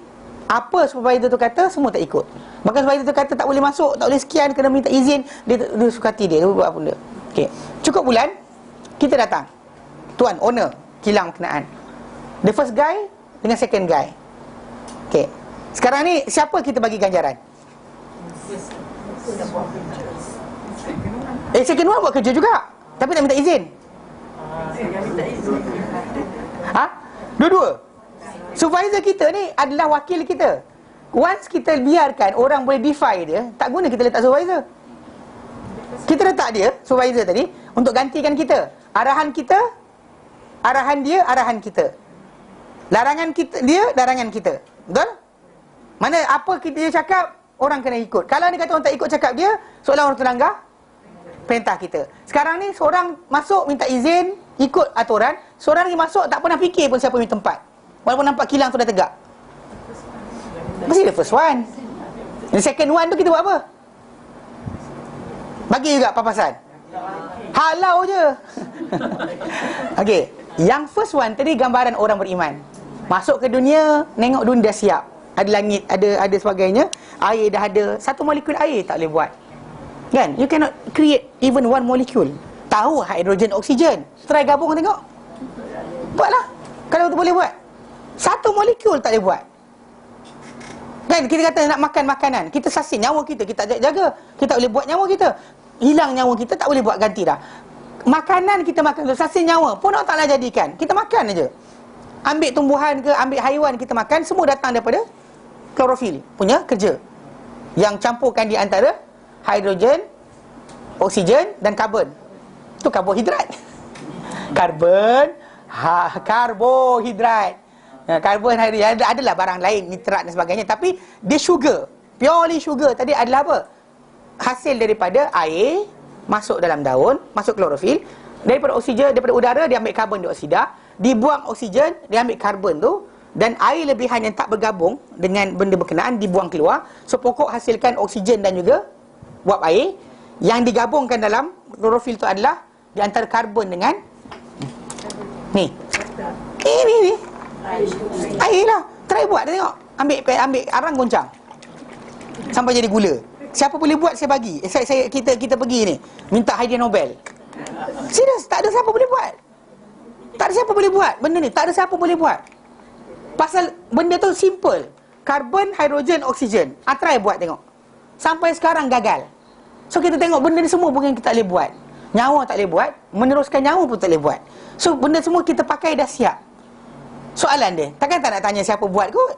S1: apa supervisor tu kata, semua tak ikut. Maka supervisor tu kata tak boleh masuk, tak boleh sekian, kena minta izin. Dia suka hati dia buat apa benda. Okey, cukup bulan, kita datang. Tuan, owner kilang berkenaan. The first guy dengan second guy. Okey, sekarang ni siapa kita bagi ganjaran? Second one buat kerja juga, tapi tak minta izin. Dua-dua. Supervisor kita ni adalah wakil kita. Once kita biarkan orang boleh defy dia, tak guna kita letak supervisor. Kita letak dia, supervisor tadi, untuk gantikan kita. Arahan kita, arahan dia, arahan kita. Larangan kita, dia, larangan kita. Betul? Mana apa dia cakap, orang kena ikut. Kalau dia kata orang tak ikut cakap dia, seolah orang terlanggar perintah kita. Sekarang ni seorang masuk minta izin, ikut aturan. Seorang lagi masuk tak pernah fikir pun siapa punya tempat. Walaupun nampak kilang tu dah tegak. Mesti the first one. Yang second one tu kita buat apa? Bagi juga papasan. Halau je. Okey, yang first one tadi gambaran orang beriman. Masuk ke dunia, nengok dunia dah siap. Ada langit, ada sebagainya. Air dah ada. Satu molekul air tak boleh buat. Kan? You cannot create even one molecule. Tahu hidrogen, oksigen. Try gabung tengok. Buatlah. Kalau tu boleh buat. Satu molekul tak boleh buat. Kan? Kita kata nak makan makanan. Kita sasin nyawa kita. Kita jaga. Kita boleh buat nyawa kita. Hilang nyawa kita, tak boleh buat ganti dah. Makanan kita makan, sasin nyawa pun Allah Ta'ala jadikan. Kita makan aja. Ambil tumbuhan ke, ambil haiwan kita makan, semua datang daripada klorofil punya kerja. Yang campurkan di antara hidrogen, oksigen dan karbon. Itu karbohidrat. Karbohidrat. Karbohidrat adalah barang lain, nitrat dan sebagainya, tapi dia sugar, purely sugar. Tadi adalah apa? Hasil daripada air masuk dalam daun, masuk klorofil. Daripada oksigen, daripada udara dia ambil karbon dioksida, dibuang oksigen, dia ambil karbon tu, dan air lebihan yang tak bergabung dengan benda berkenaan dibuang keluar. So pokok hasilkan oksigen dan juga uap air. Yang digabungkan dalam klorofil tu adalah di antara karbon dengan ni air lah. Try buat dia tengok. Ambil arang goncang sampai jadi gula. Siapa boleh buat saya bagi. Kita pergi ni minta hadiah Nobel. Serius, tak ada siapa boleh buat. Tak ada siapa boleh buat benda ni. Tak ada siapa boleh buat. Pasal benda tu simple. Karbon, hidrogen, oksigen. Try buat tengok. Sampai sekarang gagal. So kita tengok benda ni semua bukan kita tak boleh buat. Nyawa tak boleh buat, meneruskan nyawa pun tak boleh buat. So benda semua kita pakai dah siap. Soalan dia, takkan tak nak tanya siapa buat kot?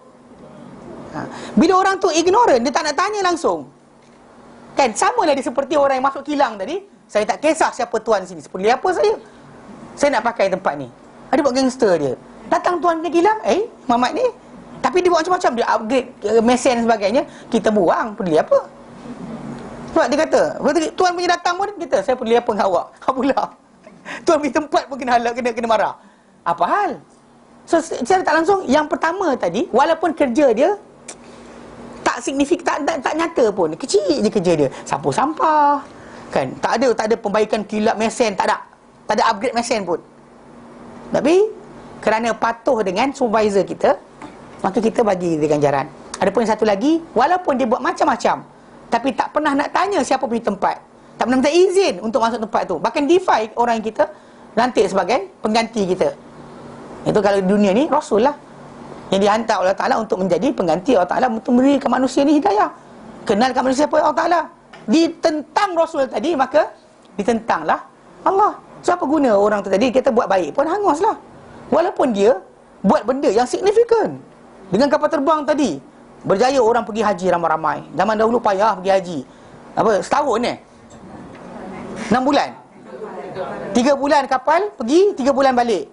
S1: Bila orang tu ignorant, dia tak nak tanya langsung. Kan, sama lah dia seperti orang yang masuk kilang tadi. Saya tak kisah siapa tuan sini, seperti apa saya nak pakai tempat ni. Dia buat gangster dia. Datang tuan punya kilang, Mamat ni. Tapi dia buat macam-macam, dia upgrade mesin dan sebagainya. Kita buang, peduli apa? Sebab dia kata, tuan punya datang pun kita, saya peduli apa dengan awak? Pula tuan punya tempat pun kena halak, kena marah. Apa hal? So secara tak langsung, yang pertama tadi, walaupun kerja dia tak signifikan, tak nyata pun, kecil je kerja dia, sapu sampah kan, tak ada pembaikan kilap mesin, tak ada upgrade mesin pun. Tapi kerana patuh dengan supervisor kita, maka kita bagi dia ganjaran. Ada pun yang satu lagi, walaupun dia buat macam-macam, tapi tak pernah nak tanya siapa punya tempat, tak pernah minta izin untuk masuk tempat tu, bahkan defy orang yang kita lantik sebagai pengganti kita. Itu kalau di dunia ni Rasul lah yang dihantar oleh Allah Ta'ala untuk menjadi pengganti Allah Ta'ala, untuk memberikan manusia ni hidayah, kenalkan manusia siapa Allah Ta'ala. Ditentang Rasul tadi, maka ditentanglah Allah. So apa guna orang tu tadi, kita buat baik pun hanguslah. Walaupun dia buat benda yang signifikan. Dengan kapal terbang tadi, berjaya orang pergi haji ramai-ramai. Zaman dahulu payah pergi haji. Setahun 6 bulan 3 bulan kapal pergi, 3 bulan balik.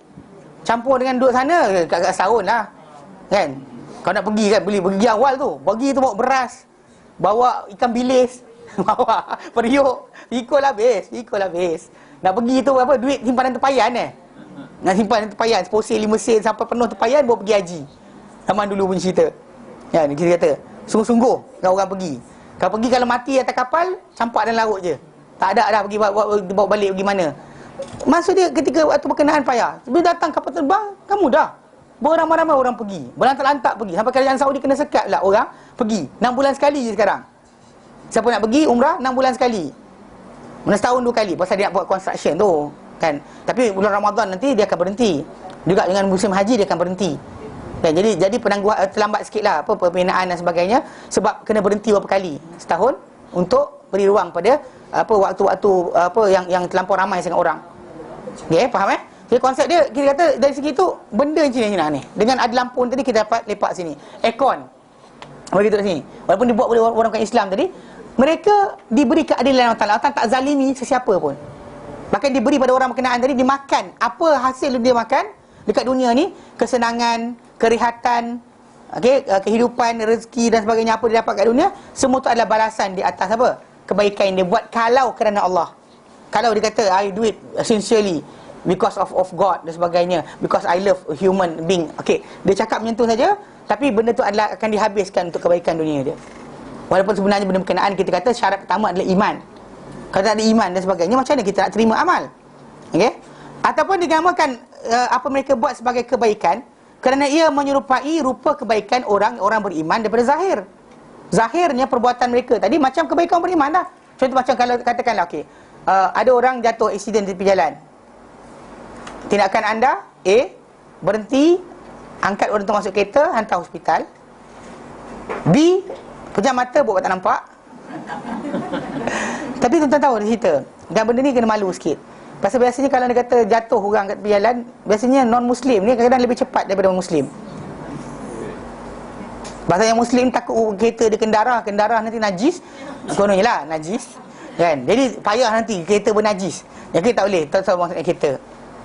S1: Campur dengan duduk sana, kat setahun lah kan. Kau nak pergi kan, pergi awal tu, pergi tu bawa beras, bawa ikan bilis, bawa periuk, pikul habis. Nak pergi tu apa, duit simpanan tempayan nak simpanan tempayan, seposen 5 sen sampai penuh tempayan baru pergi haji. Zaman dulu punya cerita kan, kita kata sungguh-sungguh kalau orang pergi. Kalau pergi, kalau mati atas kapal, campak dalam laut je, tak ada dah pergi bawa balik pergi mana. Maksud dia ketika waktu berkenaan payah, bila datang kapal terbang, kamu dah beramai-ramai orang pergi, berlantak-lantak pergi, sampai kerajaan Saudi kena sekat pula orang pergi 6 bulan sekali je sekarang. Siapa nak pergi umrah 6 bulan sekali, mana setahun 2 kali, pasal dia nak buat construction tu kan. Tapi bulan Ramadan nanti dia akan berhenti, juga dengan musim haji dia akan berhenti kan. Jadi penangguhan terlambat sikit lah pembinaan dan sebagainya, sebab kena berhenti beberapa kali setahun untuk beri ruang pada waktu-waktu yang terlampau ramai sangat orang. Okey, faham Jadi konsep dia, kita kata dari segi tu benda Cina ni, dengan ada lampu tadi kita dapat lepak sini, aircon begitu kat sini. Walaupun dibuat oleh orang bukan Islam tadi, mereka diberi keadilan Allah Ta'ala. Allah tak zalimi sesiapa pun. Bahkan diberi pada orang berkenaan tadi, dimakan apa hasil dia makan dekat dunia ni, kesenangan, kerihatan, kehidupan, rezeki dan sebagainya, apa dia dapat kat dunia, semua tu adalah balasan di atas apa? Kebaikan yang dia buat kalau kerana Allah. Kalau dia kata I do it sincerely because of God dan sebagainya, because I love human being. Okey, dia cakap macam tu saja, tapi benda tu adalah akan dihabiskan untuk kebaikan dunia dia. Walaupun sebenarnya benda berkenaan kita kata syarat pertama adalah iman. Kalau tak ada iman dan sebagainya, macam mana kita nak terima amal? Okey? Ataupun dinamakan apa mereka buat sebagai kebaikan kerana ia menyerupai rupa kebaikan orang beriman daripada zahir. Zahirnya perbuatan mereka tadi macam kebaikan orang beriman dah. Contoh macam kalau katakanlah okey, ada orang jatuh aksiden di tepi jalan. Tindakan anda A, berhenti, angkat orang tu masuk kereta, hantar hospital. B, pejam mata, buat tak nampak. Tapi tuan-tuan tahu cerita, dan benda ni kena malu sikit. Pasal biasanya kalau dia kata jatuh orang kat tepi jalan, biasanya non-Muslim ni kadang-kadang lebih cepat daripada Muslim. Pasal yang Muslim takut kereta dia kendarah nanti najis. Kononnya lah najis, kan? Jadi payah nanti kereta bernajis. Yang kita tak boleh, tak tahu masuk kereta.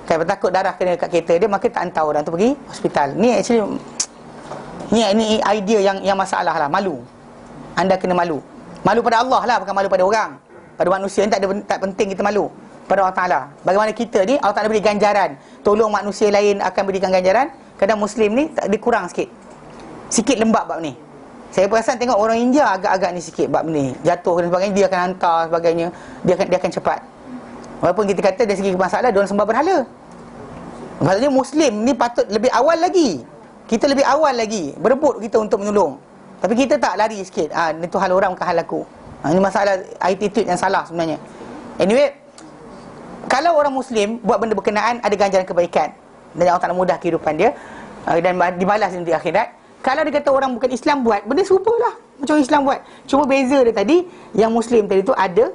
S1: Kan takut darah kena kat kereta dia, maka tak hantar orang tu pergi hospital. Ni actually ni idea yang masalah lah, malu. Anda kena malu. Malu pada Allah lah, bukan malu pada orang. Pada manusia ni tak penting kita malu. Pada Allah Ta'ala. Bagaimana kita ni, Allah Ta'ala beri ganjaran. Tolong manusia lain akan berikan ganjaran. Kadang Muslim ni dia kurang sikit. Sikit lembab bab ni. Saya perasan tengok orang India agak-agak ni sikit bab ni. Jatuh dan sebagainya, dia akan hantar sebagainya. Dia akan cepat. Walaupun kita kata dari segi masalah diorang sembah berhala. Maksudnya Muslim ni patut lebih awal lagi. Kita lebih awal lagi berebut kita untuk menolong. Tapi kita tak, lari sikit. Itu hal orang bukan hal aku. Ini masalah attitude yang salah sebenarnya. Anyway, kalau orang Muslim buat benda berkenaan, ada ganjaran kebaikan dan Allah Ta'ala mudah kehidupan dia, dan dibalas di akhirat. Kalau dia kata orang bukan Islam buat, benda serupa lah macam Islam buat. Cuma beza dia tadi, yang Muslim tadi tu ada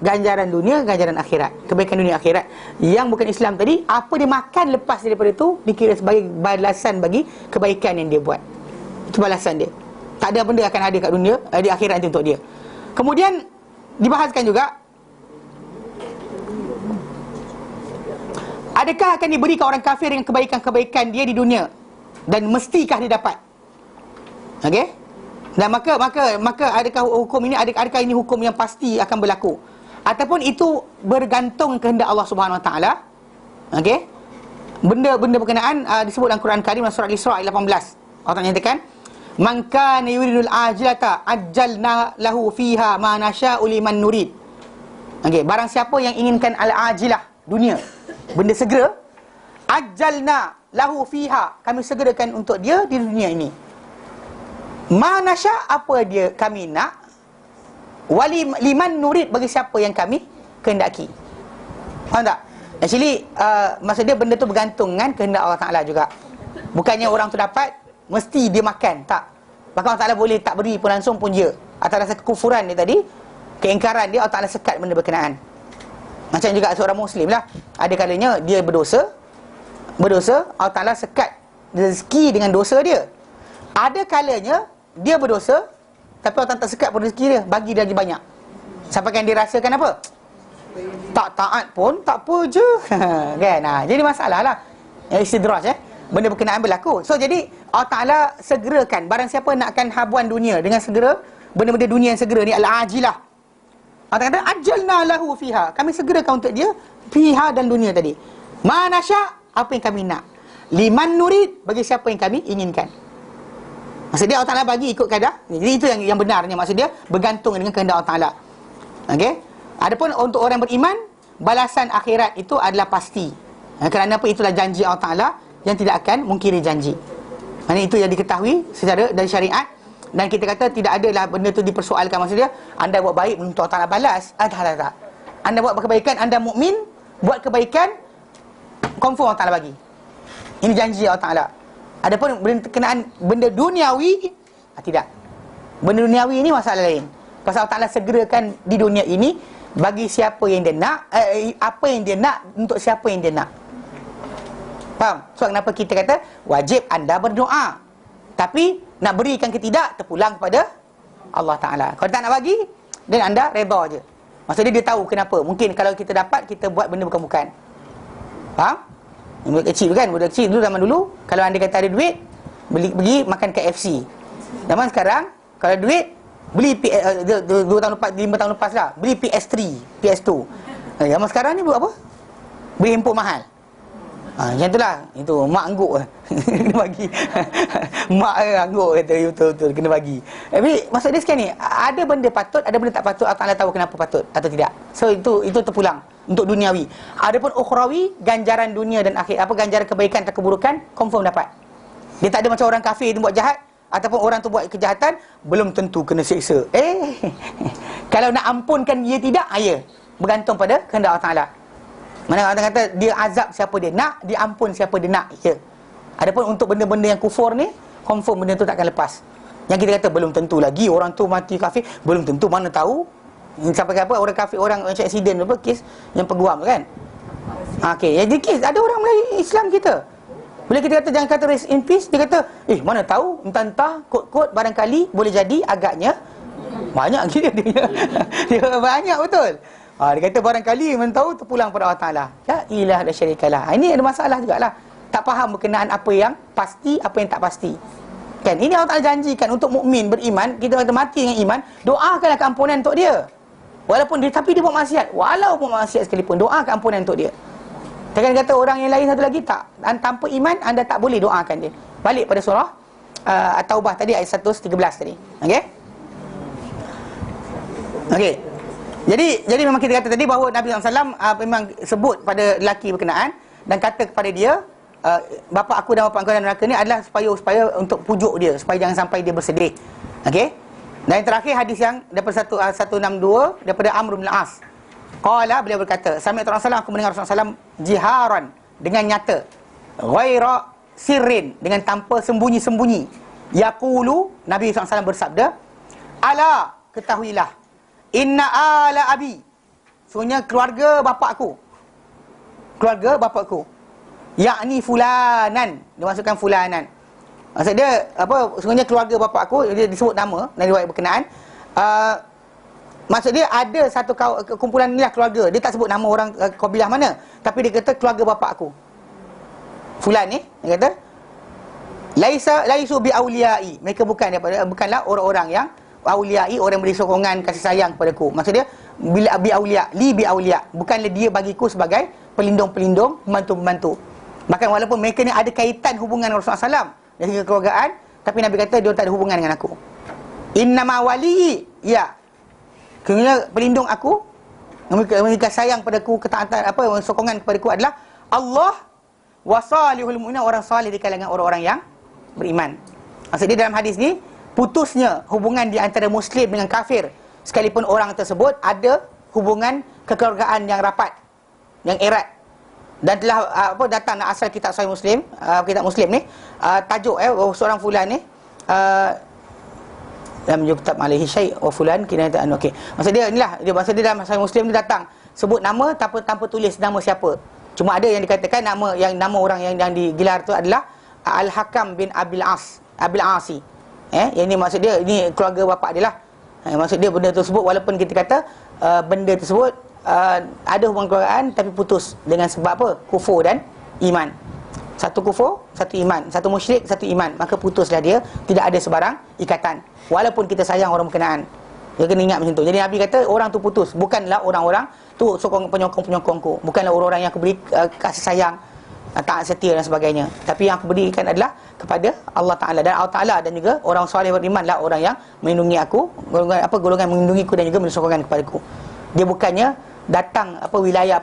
S1: ganjaran dunia, ganjaran akhirat, kebaikan dunia akhirat. Yang bukan Islam tadi, apa dia makan lepas daripada tu dikira sebagai balasan bagi kebaikan yang dia buat. Itu balasan dia. Tak ada benda akan ada kat dunia, di akhirat nanti untuk dia. Kemudian dibahaskan juga, adakah akan diberikan orang kafir dengan kebaikan-kebaikan dia di dunia, dan mestikah dia dapat? Okey? Dan maka adakah hukum ini, adakah ini hukum yang pasti akan berlaku, ataupun itu bergantung kehendak Allah Subhanahu Wa Taala? Okey? Benda-benda berkenaan disebut dalam Quran Karim dalam surah Al-Isra ayat 18. Allah nyatakan, "Man kana yuridul ajilata ajjalna lahu fiha ma nasha'u liman nurid." Okey, barang siapa yang inginkan al-ajilah, dunia, benda segera, ajjalna lahu fiha, kami segerakan untuk dia di dunia ini. Ma nasya', apa dia kami nak, wali liman nurid, bagi siapa yang kami kehendaki. Faham tak? Actually maksud dia benda tu bergantung dengan kehendak Allah Ta'ala juga. Bukannya orang tu dapat mesti dia makan, tak. Bahkan Allah Ta'ala boleh tak beri pun langsung pun dia. Atas rasa kekufuran dia tadi, keingkaran dia, Allah Ta'ala sekat benda berkenaan. Macam juga seorang Muslim lah, ada kalanya dia berdosa, Allah Ta'ala sekat rezeki dengan dosa dia. Ada kalanya dia berdosa, tapi Allah Ta'ala tak sekat pun rezeki dia, bagi dia lagi banyak. Sampaikan dia rasakan apa? Tak taat pun tak apa je. Kan? Jadi masalah lah, istidraj, benda berkenaan berlaku. So jadi Allah Ta'ala segerakan, barang siapa nakkan habuan dunia dengan segera, benda-benda dunia yang segera ni, al-ajilah, Allah kata ajalna lahu fiha, kami segerakan untuk dia fiha dan dunia tadi. Ma nasya', apa yang kami nak, liman nurid, bagi siapa yang kami inginkan. Maksud dia Allah Ta'ala bagi ikut kadar. Jadi itu yang benarnya, maksud dia bergantung dengan kehendak Allah Ta'ala. Okey. Adapun untuk orang beriman, balasan akhirat itu adalah pasti. Kerana apa? Itulah janji Allah Ta'ala yang tidak akan mungkiri janji. Maksudnya itu yang diketahui secara dari syariat. Dan kita kata tidak adalah benda tu dipersoalkan. Maksud dia, anda buat baik untuk Allah Ta'ala balas. Tak. Anda buat kebaikan, anda mukmin, buat kebaikan, confirm Allah Ta'ala bagi. Ini janji Allah Ta'ala. Adapun berkenaan benda duniawi, tidak. Benda duniawi ini masalah lain. Pasal Allah Ta'ala segerakan di dunia ini bagi siapa yang dia nak, apa yang dia nak, untuk siapa yang dia nak. Faham? So kenapa kita kata wajib anda berdoa, tapi nak berikan ke tidak terpulang kepada Allah Ta'ala. Kalau tak nak bagi, dan anda redha je. Maksudnya dia tahu kenapa. Mungkin kalau kita dapat, kita buat benda bukan-bukan. Faham? Budak kecil kan, budak kecil dulu, zaman dulu, kalau anda kata ada duit, pergi makan KFC. Zaman sekarang, kalau duit, beli 2 tahun lepas, 5 tahun lepas lah, beli PS3, PS2. Zaman sekarang ni buat apa? Beli handphone mahal. Macam itulah. Itu mak angguk kena bagi. Mak angguk kata betul-betul kena bagi. Tapi maksud dia sekian ni, ada benda patut, ada benda tak patut. Allah Ta'ala tahu kenapa patut atau tidak. So itu terpulang untuk duniawi. Adapun ukhrawi, ganjaran dunia dan akhir, apa ganjaran kebaikan atau keburukan, confirm dapat. Dia tak ada macam orang kafir tu buat jahat ataupun orang tu buat kejahatan, belum tentu kena siksa. Kalau nak ampunkan dia tidak, ya, bergantung pada kehendak Allah Ta'ala. Mana orang kata dia azab siapa dia nak, dia ampun siapa dia nak, ya. Adapun untuk benda-benda yang kufur ni, confirm benda tu takkan lepas. Yang kita kata belum tentu lagi orang tu mati kafir, belum tentu, mana tahu. Sampai apa orang kafir, orang macam accident apa kes yang peguam tu kan. Okey, jadi kes ada orang Melayu Islam kita. Bila kita kata jangan kata rest in peace, dia kata mana tahu, entah-entah kot-kot barangkali boleh jadi, agaknya banyak dia dia banyak betul. Dia kata barangkali mana tahu terpulang pada Allah Ta'ala. La ilaha illa syarikalah. Ini ada masalah jugalah. Tak faham berkenaan apa yang pasti, apa yang tak pasti. Kan ini Allah Ta'ala janjikan untuk mukmin beriman, kita kata mati dengan iman, doakanlah keampunan untuk dia. Walaupun dia, tapi dia buat maksiat, walaupun maksiat sekalipun, doa keampunan untuk dia. Takkan kata orang yang lain satu lagi tak, tanpa iman anda tak boleh doakan dia. Balik pada surah At-Taubah tadi ayat 113 tadi. Okey? Okey. Jadi memang kita kata tadi bahawa Nabi SAW memang sebut pada lelaki berkenaan dan kata kepada dia, bapa aku dan bapa engkau dalam neraka ni adalah supaya untuk pujuk dia, supaya jangan sampai dia bersedih. Okey? Dan yang terakhir hadis yang daripada 162 daripada Amr bin Al-As. Qala, beliau berkata, sami'tu Rasulullah, aku mendengar Rasulullah SAW jiharan, dengan nyata, ghaira sirrin, dengan tanpa sembunyi-sembunyi. Yaqulu, Nabi SAW bersabda, ala, ketahuilah, inna ala abi, sebenarnya keluarga bapa aku, yakni fulanan, dia masukkan fulanan. Maksud dia apa, sebenarnya keluarga bapa aku, dia disebut nama dan riwayat berkenaan. Maksud dia ada satu kumpulan ni lah keluarga. Dia tak sebut nama orang kabilah mana, tapi dia kata keluarga bapa aku. Fulan ni, dia kata laisu bi auliyai. Mereka bukanlah orang-orang yang auliyai, orang beri sokongan kasih sayang kepadaku. Maksud dia bila bi auliya, li bi auliya, bukanlah dia bagiku sebagai pelindung-pelindung, pembantu-pembantu. Bahkan walaupun mereka ni ada kaitan hubungan Rasulullah SAW dari kekeluargaan, tapi Nabi kata dia tak ada hubungan dengan aku. Innama wali, ya, kerana pelindung aku, mereka sayang padaku, ketaatan sokongan kepadaku adalah Allah wa salihul mu'minin, orang salih di kalangan orang-orang yang beriman. Maksud dia dalam hadis ni, putusnya hubungan di antara muslim dengan kafir, sekalipun orang tersebut ada hubungan kekeluargaan yang rapat, yang erat. Dan telah datang asal kitab Sahih Muslim, kitab Muslim ni, tajuk seorang fulan ni dalam kitab alaihi syai' wa fulan kinayatan. Okey. Maksud dia inilah, maksud dia dalam Sahih Muslim ni datang sebut nama tanpa tulis nama siapa. Cuma ada yang dikatakan nama orang yang digelar tu adalah Al-Hakam bin Abil Asi. Yang ni maksud dia ini keluarga bapa dia lah. Maksud dia benda tersebut walaupun kita kata benda tersebut ada hubungan keluargaan tapi putus dengan sebab apa? Kufur dan iman. Satu kufur, satu iman. Satu musyrik, satu iman. Maka putuslah dia, tidak ada sebarang ikatan. Walaupun kita sayang orang berkenaan. Dia kena ingat macam tu. Jadi Nabi kata orang tu putus. Bukanlah orang-orang tu sokong penyokong-penyokongku. Bukanlah orang-orang yang aku beri kasih sayang, taat setia dan sebagainya. Tapi yang aku berikan adalah kepada Allah Ta'ala. Dan Allah Ta'ala dan juga orang soleh beriman lah orang yang melindungi aku, golongan melindungiku dan juga mensokongkan kepadaku. Dia bukannya datang wilayah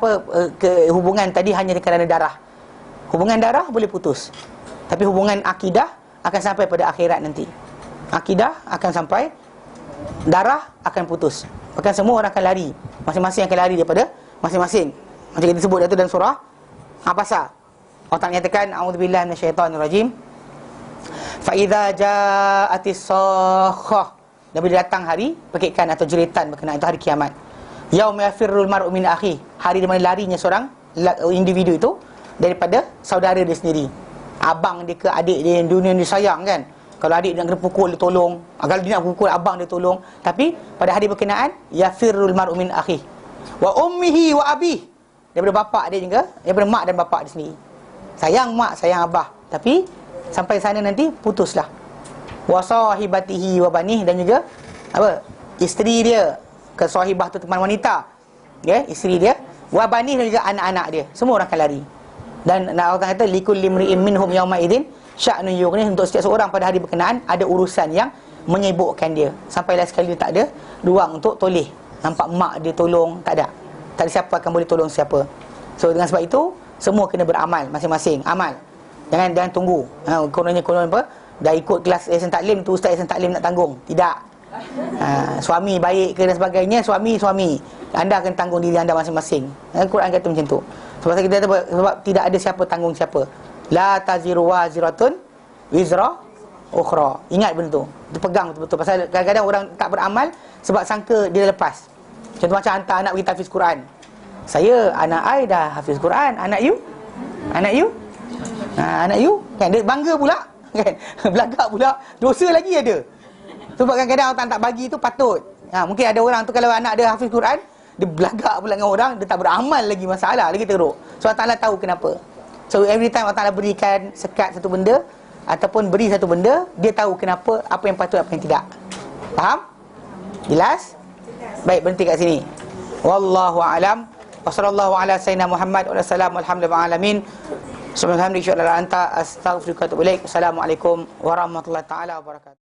S1: ke hubungan tadi hanya kerana darah. Hubungan darah boleh putus, tapi hubungan akidah akan sampai pada akhirat nanti. Akidah akan sampai, darah akan putus. Bahkan semua orang akan lari, masing-masing akan lari daripada masing-masing. Macam kita sebut itu dalam surah Abasa. Allah Ta'ala nyatakan, a'udzubillahi minasyaitonirrajim, fa idza ja'atis sakhah, dan bila datang hari pekikan atau jeritan berkenaan itu hari kiamat. Yauma yafirrul mar'u min akhi, hari di mana larinya seorang individu itu daripada saudara dia sendiri. Abang dia ke adik dia yang dunia ni sayang kan. Kalau adik nak kena pukul, dia tolong. Kalau dia nak pukul abang, dia tolong. Tapi pada hari berkenaan, yafirrul mar'u min akhi wa ummihi wa abih, daripada bapak dia juga, daripada mak dan bapak dia sendiri. Sayang mak, sayang abah, tapi sampai sana nanti putuslah. Wa sahibatihi wa banih, dan juga isteri dia, ke sahibah tu teman wanita, isteri dia, wa banih, dan juga anak-anak dia. Semua orang akan lari. Dan Allah kata likulli imri'in minhum yawma idzin sya'nun yughnih, untuk setiap seorang pada hari berkenaan ada urusan yang menyibukkan dia. Sampailah sekali dia tak ada ruang untuk toleh. Nampak mak dia tolong, tak ada. Tak ada siapa akan boleh tolong siapa. So dengan sebab itu semua kena beramal masing-masing. Amal. Jangan tunggu. Kononnya apa? Dah ikut kelas Ihsan Taklim tu, Ustaz Ihsan Taklim nak tanggung. Tidak. Suami baik ke dan sebagainya, suami anda akan tanggung diri anda masing-masing. Al-Quran kata macam tu. Sebab tidak ada siapa tanggung siapa. La taziru waziratun wizra ukhra. Ingat benda tu. Dia pegang betul-betul. Pasal kadang-kadang orang tak beramal sebab sangka dia lepas. Contoh macam hantar anak pergi tahfiz Quran. Anak I dah hafiz Quran. Anak you kan, dia bangga pula kan. Belagak pula, dosa lagi ada. Sebab kadang-kadang orang tak bagi tu patut. Mungkin ada orang tu kalau anak dia hafiz Quran, dia belagak pula dengan orang, dia tak beramal lagi, masalah lagi teruk. So Allah Ta'ala tahu kenapa. So every time Allah Ta'ala berikan sekat satu benda ataupun beri satu benda, dia tahu kenapa, apa yang patut, apa yang tidak. Faham? Jelas? Baik, berhenti kat sini. Wallahu a'lam. Wa sallallahu ala sayyidina Muhammad wa sallam alhamdulillahi alamin. Subhanallah, astaghfiruka wa atubu ilaik. Assalamualaikum warahmatullahi taala wabarakatuh.